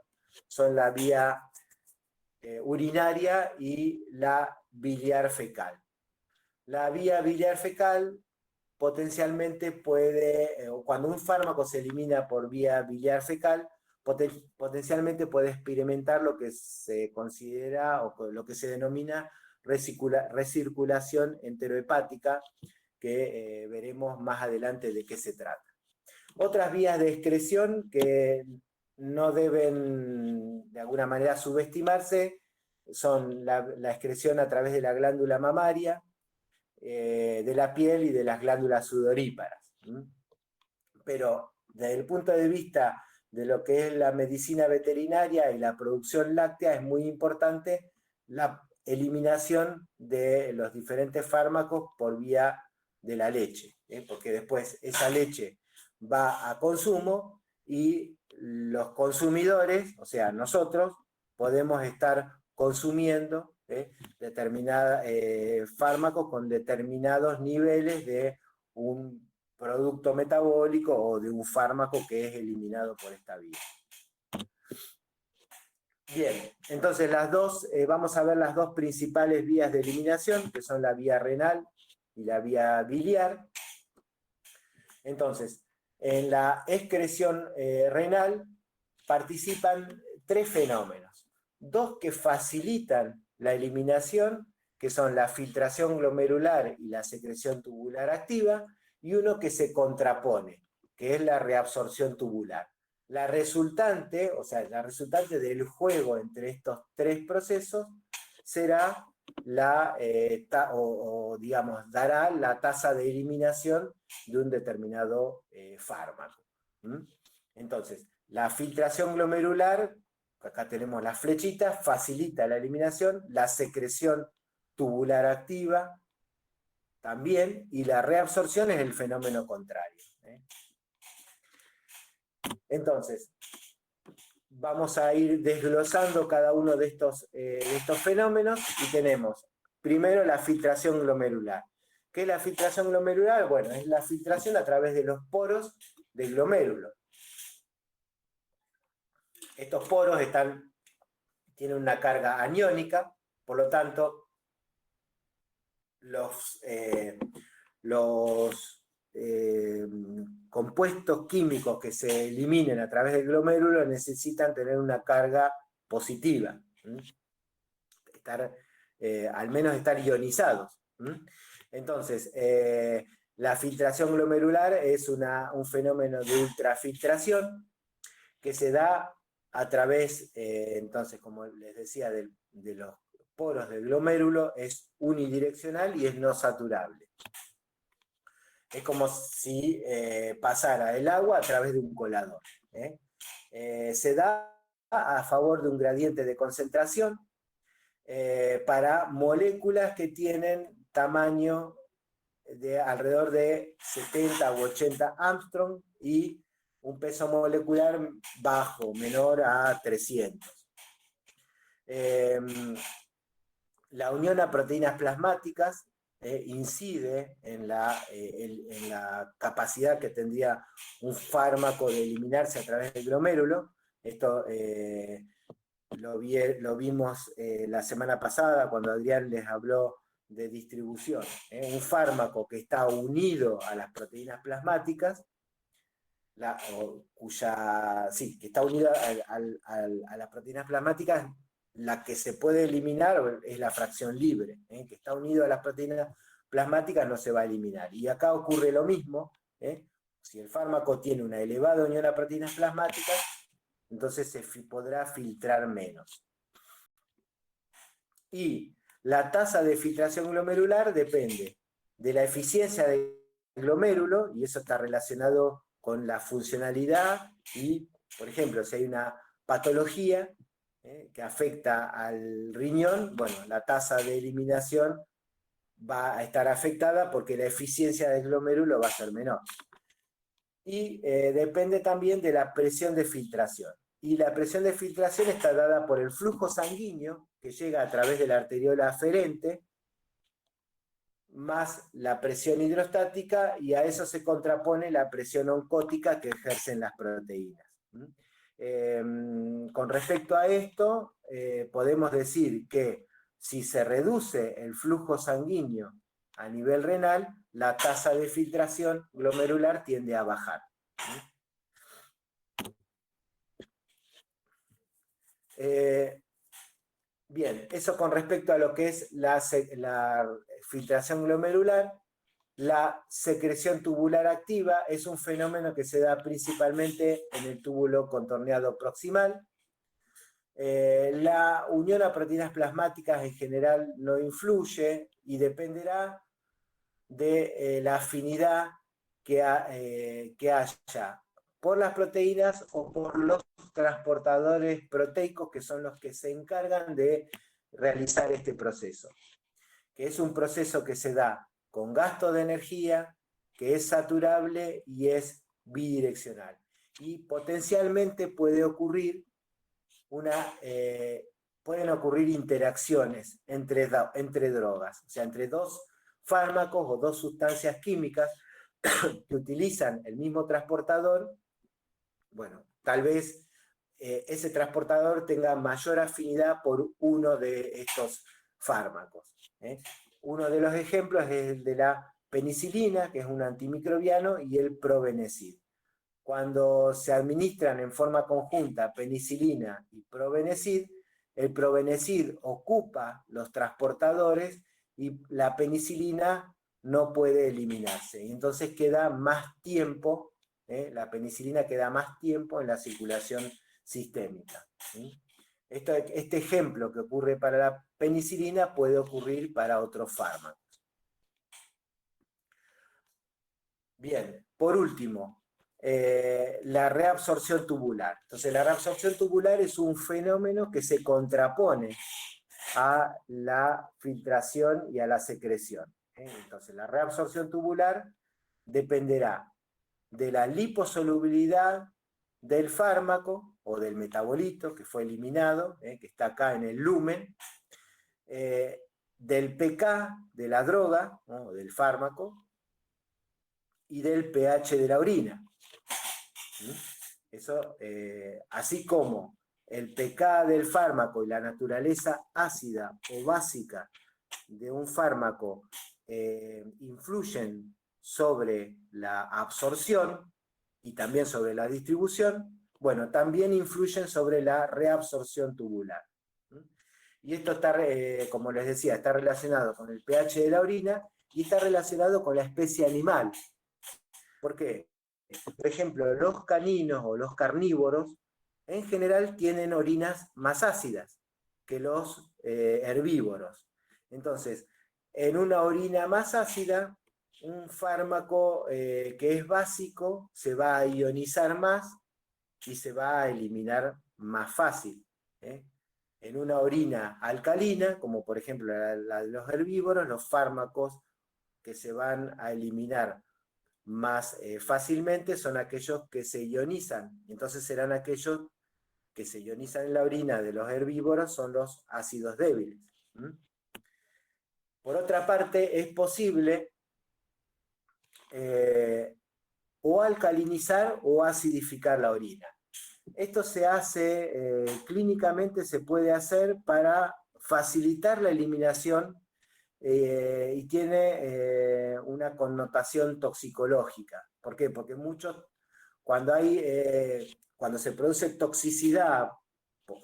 Speaker 1: son la vía urinaria y la biliar fecal. La vía biliar fecal potencialmente puede, cuando un fármaco se elimina por vía biliar fecal, potencialmente puede experimentar lo que se considera o lo que se denomina recirculación enterohepática, que veremos más adelante de qué se trata. Otras vías de excreción que no deben de alguna manera subestimarse son la excreción a través de la glándula mamaria, de la piel y de las glándulas sudoríparas. Pero desde el punto de vista de lo que es la medicina veterinaria y la producción láctea, es muy importante la eliminación de los diferentes fármacos por vía de la leche, porque después esa leche va a consumo y los consumidores, o sea, nosotros, podemos estar consumiendo fármacos con determinados niveles de un producto metabólico o de un fármaco que es eliminado por esta vía. Bien, entonces vamos a ver las dos principales vías de eliminación, que son la vía renal y la vía biliar. Entonces, en la excreción renal participan tres fenómenos. Dos que facilitan la eliminación, que son la filtración glomerular y la secreción tubular activa, y uno que se contrapone, que es la reabsorción tubular. La resultante, o sea, la resultante del juego entre estos tres procesos será digamos, dará la tasa de eliminación de un determinado fármaco. Entonces, la filtración glomerular, acá tenemos las flechitas, facilita la eliminación, la secreción tubular activa también, y la reabsorción es el fenómeno contrario. Entonces, vamos a ir desglosando cada uno de estos fenómenos y tenemos primero la filtración glomerular. ¿Qué es la filtración glomerular? Bueno, es la filtración a través de los poros del glomérulo. Estos poros tienen una carga aniónica, por lo tanto, los compuestos químicos que se eliminen a través del glomérulo necesitan tener una carga positiva, al menos estar ionizados. Entonces, la filtración glomerular es un fenómeno de ultrafiltración que se da a través, entonces, como les decía, los poros del glomérulo es unidireccional y es no saturable. Es como si pasara el agua a través de un colador. Se da a favor de un gradiente de concentración para moléculas que tienen tamaño de alrededor de 70 u 80 Armstrong y un peso molecular bajo, menor a 300. La unión a proteínas plasmáticas incide en la capacidad que tendría un fármaco de eliminarse a través del glomérulo. Esto lo vimos la semana pasada cuando Adrián les habló de distribución. Un fármaco que está unido a las proteínas plasmáticas, que está unido a las proteínas plasmáticas, la que se puede eliminar es la fracción libre, que está unido a las proteínas plasmáticas no se va a eliminar. Y acá ocurre lo mismo, si el fármaco tiene una elevada unión a proteínas plasmáticas, entonces se podrá filtrar menos. Y la tasa de filtración glomerular depende de la eficiencia del glomérulo, y eso está relacionado con la funcionalidad y, por ejemplo, si hay una patología que afecta al riñón, bueno, la tasa de eliminación va a estar afectada porque la eficiencia del glomérulo va a ser menor. Y depende también de la presión de filtración. Y la presión de filtración está dada por el flujo sanguíneo que llega a través de la arteriola aferente, más la presión hidrostática, y a eso se contrapone la presión oncótica que ejercen las proteínas. Con respecto a esto, podemos decir que si se reduce el flujo sanguíneo a nivel renal, la tasa de filtración glomerular tiende a bajar. Bien, eso con respecto a lo que es la filtración glomerular. La secreción tubular activa es un fenómeno que se da principalmente en el túbulo contorneado proximal. La unión a proteínas plasmáticas en general no influye y dependerá de la afinidad que haya por las proteínas o por los transportadores proteicos, que son los que se encargan de realizar este proceso, que es un proceso que se da con gasto de energía, que es saturable y es bidireccional. Y potencialmente pueden ocurrir interacciones entre drogas, o sea, entre dos fármacos o dos sustancias químicas que utilizan el mismo transportador. Bueno, tal vez ese transportador tenga mayor afinidad por uno de estos fármacos. Uno de los ejemplos es el de la penicilina, que es un antimicrobiano, y el probenecid. Cuando se administran en forma conjunta penicilina y probenecid, el probenecid ocupa los transportadores y la penicilina no puede eliminarse. Y entonces queda más tiempo, la penicilina queda más tiempo en la circulación sistémica. Este ejemplo que ocurre para la penicilina puede ocurrir para otros fármacos. Bien, por último, la reabsorción tubular. Entonces, la reabsorción tubular es un fenómeno que se contrapone a la filtración y a la secreción. Entonces, la reabsorción tubular dependerá de la liposolubilidad del fármaco o del metabolito que fue eliminado, que está acá en el lumen, del pK de la droga, ¿no?, del fármaco, y del pH de la orina. Eso, así como el pK del fármaco y la naturaleza ácida o básica de un fármaco influyen sobre la absorción y también sobre la distribución, bueno, también influyen sobre la reabsorción tubular. Y esto está, como les decía, está relacionado con el pH de la orina y está relacionado con la especie animal. ¿Por qué? Por ejemplo, los caninos o los carnívoros en general tienen orinas más ácidas que los herbívoros. Entonces, en una orina más ácida, un fármaco que es básico se va a ionizar más y se va a eliminar más fácil. En una orina alcalina, como por ejemplo la de los herbívoros, los fármacos que se van a eliminar más fácilmente son aquellos que se ionizan. Entonces serán aquellos que se ionizan en la orina de los herbívoros, son los ácidos débiles. Por otra parte, es posible o alcalinizar o acidificar la orina. Esto se hace, clínicamente se puede hacer para facilitar la eliminación y tiene una connotación toxicológica. ¿Por qué? Porque cuando se produce toxicidad,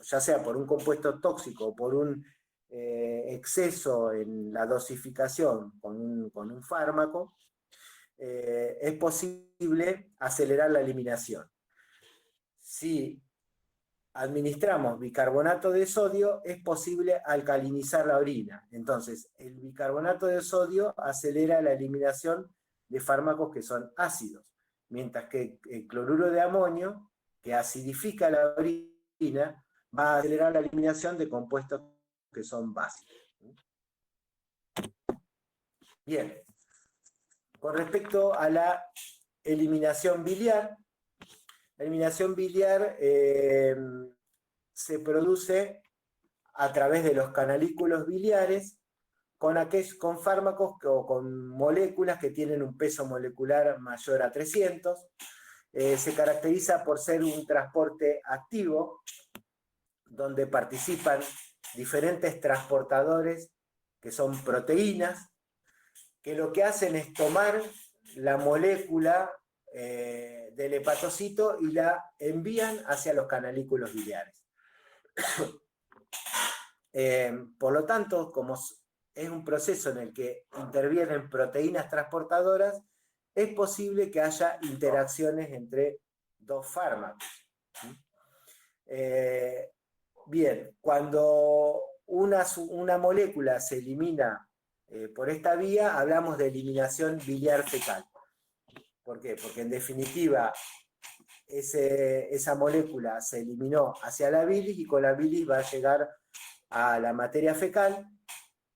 Speaker 1: ya sea por un compuesto tóxico o por un exceso en la dosificación con un fármaco, es posible acelerar la eliminación. Si administramos bicarbonato de sodio, es posible alcalinizar la orina. Entonces, el bicarbonato de sodio acelera la eliminación de fármacos que son ácidos, mientras que el cloruro de amonio, que acidifica la orina, va a acelerar la eliminación de compuestos que son básicos. Bien, con respecto a la eliminación biliar, la eliminación biliar se produce a través de los canalículos biliares con fármacos o con moléculas que tienen un peso molecular mayor a 300. Se caracteriza por ser un transporte activo, donde participan diferentes transportadores que son proteínas, que lo que hacen es tomar la molécula del hepatocito y la envían hacia los canalículos biliares. Por lo tanto, como es un proceso en el que intervienen proteínas transportadoras, es posible que haya interacciones entre dos fármacos. Bien, cuando una molécula se elimina por esta vía, hablamos de eliminación biliar fecal. ¿Por qué? Porque en definitiva esa molécula se eliminó hacia la bilis y con la bilis va a llegar a la materia fecal.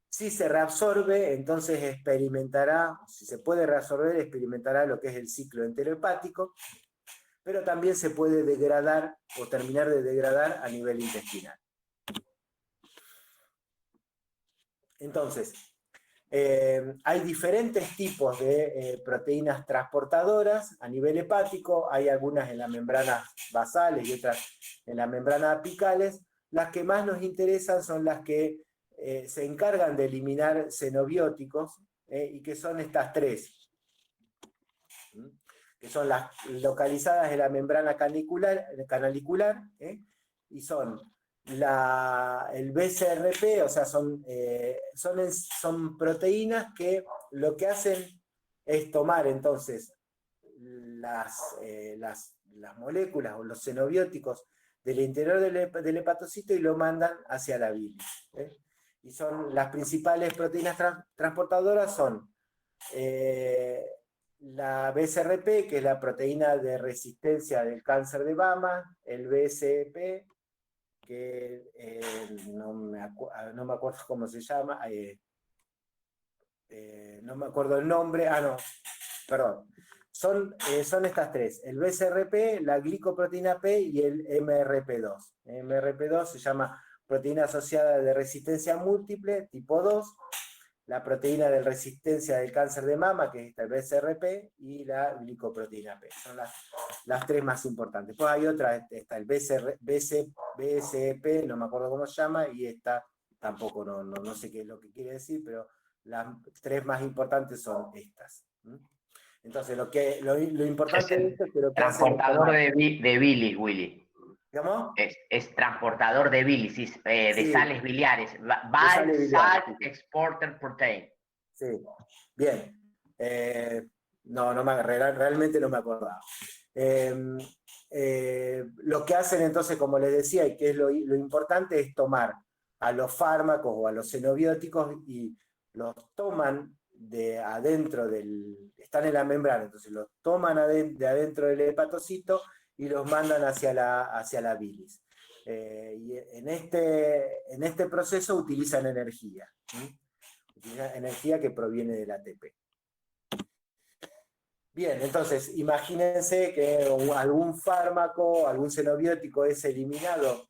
Speaker 1: Si se reabsorbe, entonces experimentará, si se puede reabsorber, experimentará lo que es el ciclo enterohepático, pero también se puede degradar o terminar de degradar a nivel intestinal. Entonces, hay diferentes tipos de proteínas transportadoras a nivel hepático, hay algunas en las membranas basales y otras en las membranas apicales. Las que más nos interesan son las que se encargan de eliminar xenobióticos y que son estas tres, que son las localizadas en la membrana canalicular y son el BCRP, o sea, son proteínas que lo que hacen es tomar entonces las moléculas o los xenobióticos del interior del hepatocito y lo mandan hacia la bilis. Y son las principales proteínas transportadoras son la BCRP, que es la proteína de resistencia del cáncer de mama, el BSP, que no me acuerdo cómo se llama, no me acuerdo el nombre, perdón. Son estas tres, el BCRP, la glicoproteína P y el MRP2. MRP2 se llama proteína asociada de resistencia múltiple, tipo 2, la proteína de resistencia del cáncer de mama, que es el BCRP, y la glicoproteína P. Son las tres más importantes. Después hay otra, está el BCP, no me acuerdo cómo se llama, y esta tampoco, no sé qué es lo que quiere decir, pero las tres más importantes son estas. Entonces, lo importante de esto es que lo que
Speaker 3: transportador de bilis, Willy.
Speaker 1: ¿Cómo?
Speaker 3: Es transportador de bilis, de sales biliares. Bile Salt Exporter Protein.
Speaker 1: Sí, bien. Realmente no me acordaba. Lo que hacen entonces, como les decía, y que es lo importante, es tomar a los fármacos o a los xenobióticos y los toman de adentro están en la membrana, entonces los toman de adentro del hepatocito y los mandan hacia la bilis. Y en este proceso utilizan energía, ¿sí? Utilizan energía que proviene del ATP. Bien, entonces imagínense que algún fármaco, algún xenobiótico es eliminado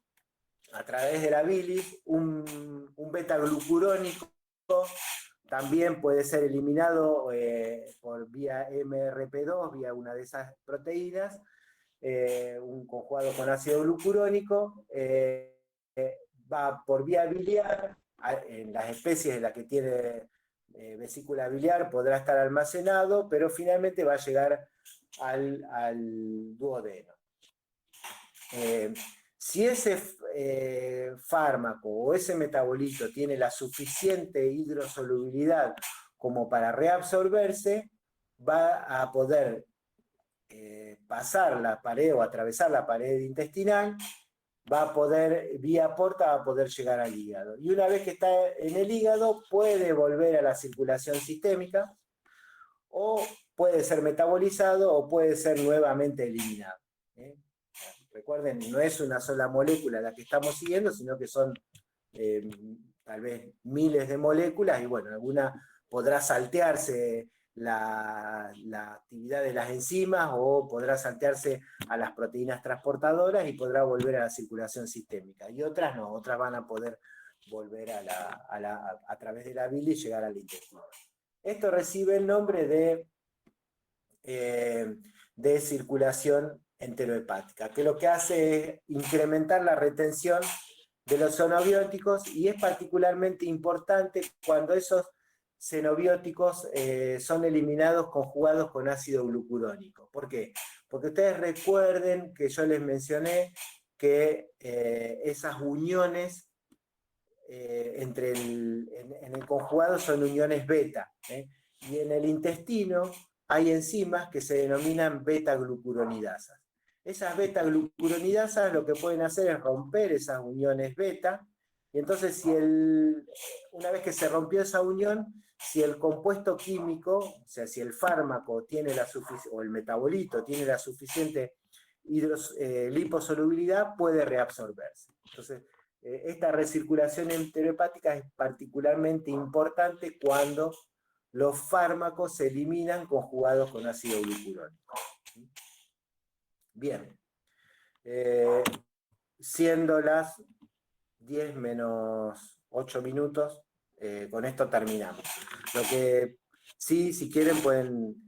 Speaker 1: a través de la bilis, un beta-glucurónico también puede ser eliminado por vía MRP2, vía una de esas proteínas, un conjugado con ácido glucurónico, va por vía biliar, en las especies en las que tiene vesícula biliar podrá estar almacenado, pero finalmente va a llegar al duodeno. Si ese fármaco o ese metabolito tiene la suficiente hidrosolubilidad como para reabsorberse, va a poder pasar la pared o atravesar la pared intestinal, va a poder, vía porta, va a poder llegar al hígado. Y una vez que está en el hígado, puede volver a la circulación sistémica, o puede ser metabolizado, o puede ser nuevamente eliminado. Recuerden, no es una sola molécula la que estamos siguiendo, sino que son tal vez miles de moléculas, y bueno, alguna podrá saltearse la actividad de las enzimas, o podrá saltearse a las proteínas transportadoras y podrá volver a la circulación sistémica. Y otras no, otras van a poder volver a través de la bilis y llegar al intestino. Esto recibe el nombre de circulación enterohepática, que lo que hace es incrementar la retención de los xenobióticos, y es particularmente importante cuando esos xenobióticos son eliminados conjugados con ácido glucurónico. ¿Por qué? Porque ustedes recuerden que yo les mencioné que esas uniones en el conjugado son uniones beta, y en el intestino hay enzimas que se denominan beta-glucuronidasas. Esas beta-glucuronidasas lo que pueden hacer es romper esas uniones beta, y entonces una vez que se rompió esa unión, si el compuesto químico, o sea, si el fármaco tiene o el metabolito tiene la suficiente liposolubilidad, puede reabsorberse. Entonces, esta recirculación enterohepática es particularmente importante cuando los fármacos se eliminan conjugados con ácido glucurónico. Bien. Siendo las 10 menos 8 minutos, con esto terminamos. Lo que sí, si quieren pueden,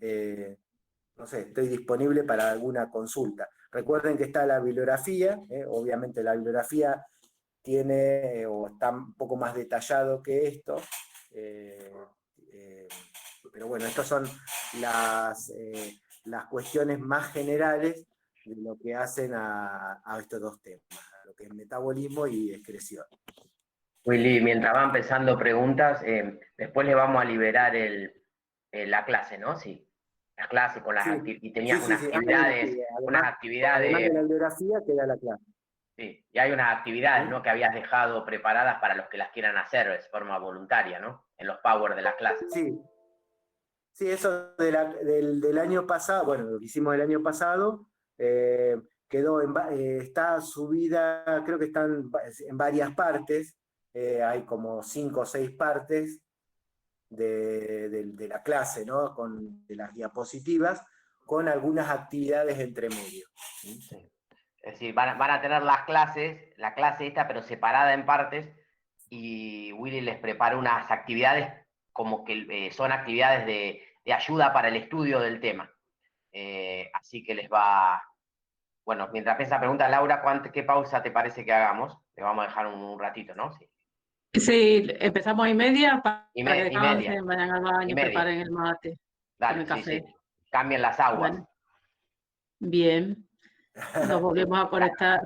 Speaker 1: no sé, estoy disponible para alguna consulta. Recuerden que está la bibliografía, obviamente la bibliografía tiene, o está un poco más detallado que esto, pero bueno, estas son las cuestiones más generales de lo que hacen a estos dos temas, lo que es metabolismo y excreción.
Speaker 3: Willy, mientras van empezando preguntas, después le vamos a liberar la clase, ¿no? Sí, la clase con las y tenías unas actividades,
Speaker 1: Además de la bibliografía queda la clase.
Speaker 3: Sí, y hay unas actividades, ¿no?, que habías dejado preparadas para los que las quieran hacer de forma voluntaria, ¿no? En los power de las clases.
Speaker 1: Sí. Sí, eso del año pasado, bueno, lo que hicimos el año pasado, está subida, creo que están en varias partes, hay como 5 o 6 partes de la clase, ¿no? De las diapositivas, con algunas actividades entre medio. ¿Sí?
Speaker 3: Sí. Es decir, van a tener la clase esta, pero separada en partes, y Willy les prepara unas actividades como que son actividades de ayuda para el estudio del tema. Así que les va... Bueno, mientras piensa pregunta, Laura, ¿qué pausa te parece que hagamos? Le vamos a dejar un ratito, ¿no? Sí.
Speaker 4: Sí, empezamos 1:30 para que
Speaker 3: media.
Speaker 4: vayan al baño, preparen el mate.
Speaker 3: Dale,
Speaker 4: el café.
Speaker 3: Sí. Cambien las aguas.
Speaker 4: Bueno, bien. Nos volvemos a conectar.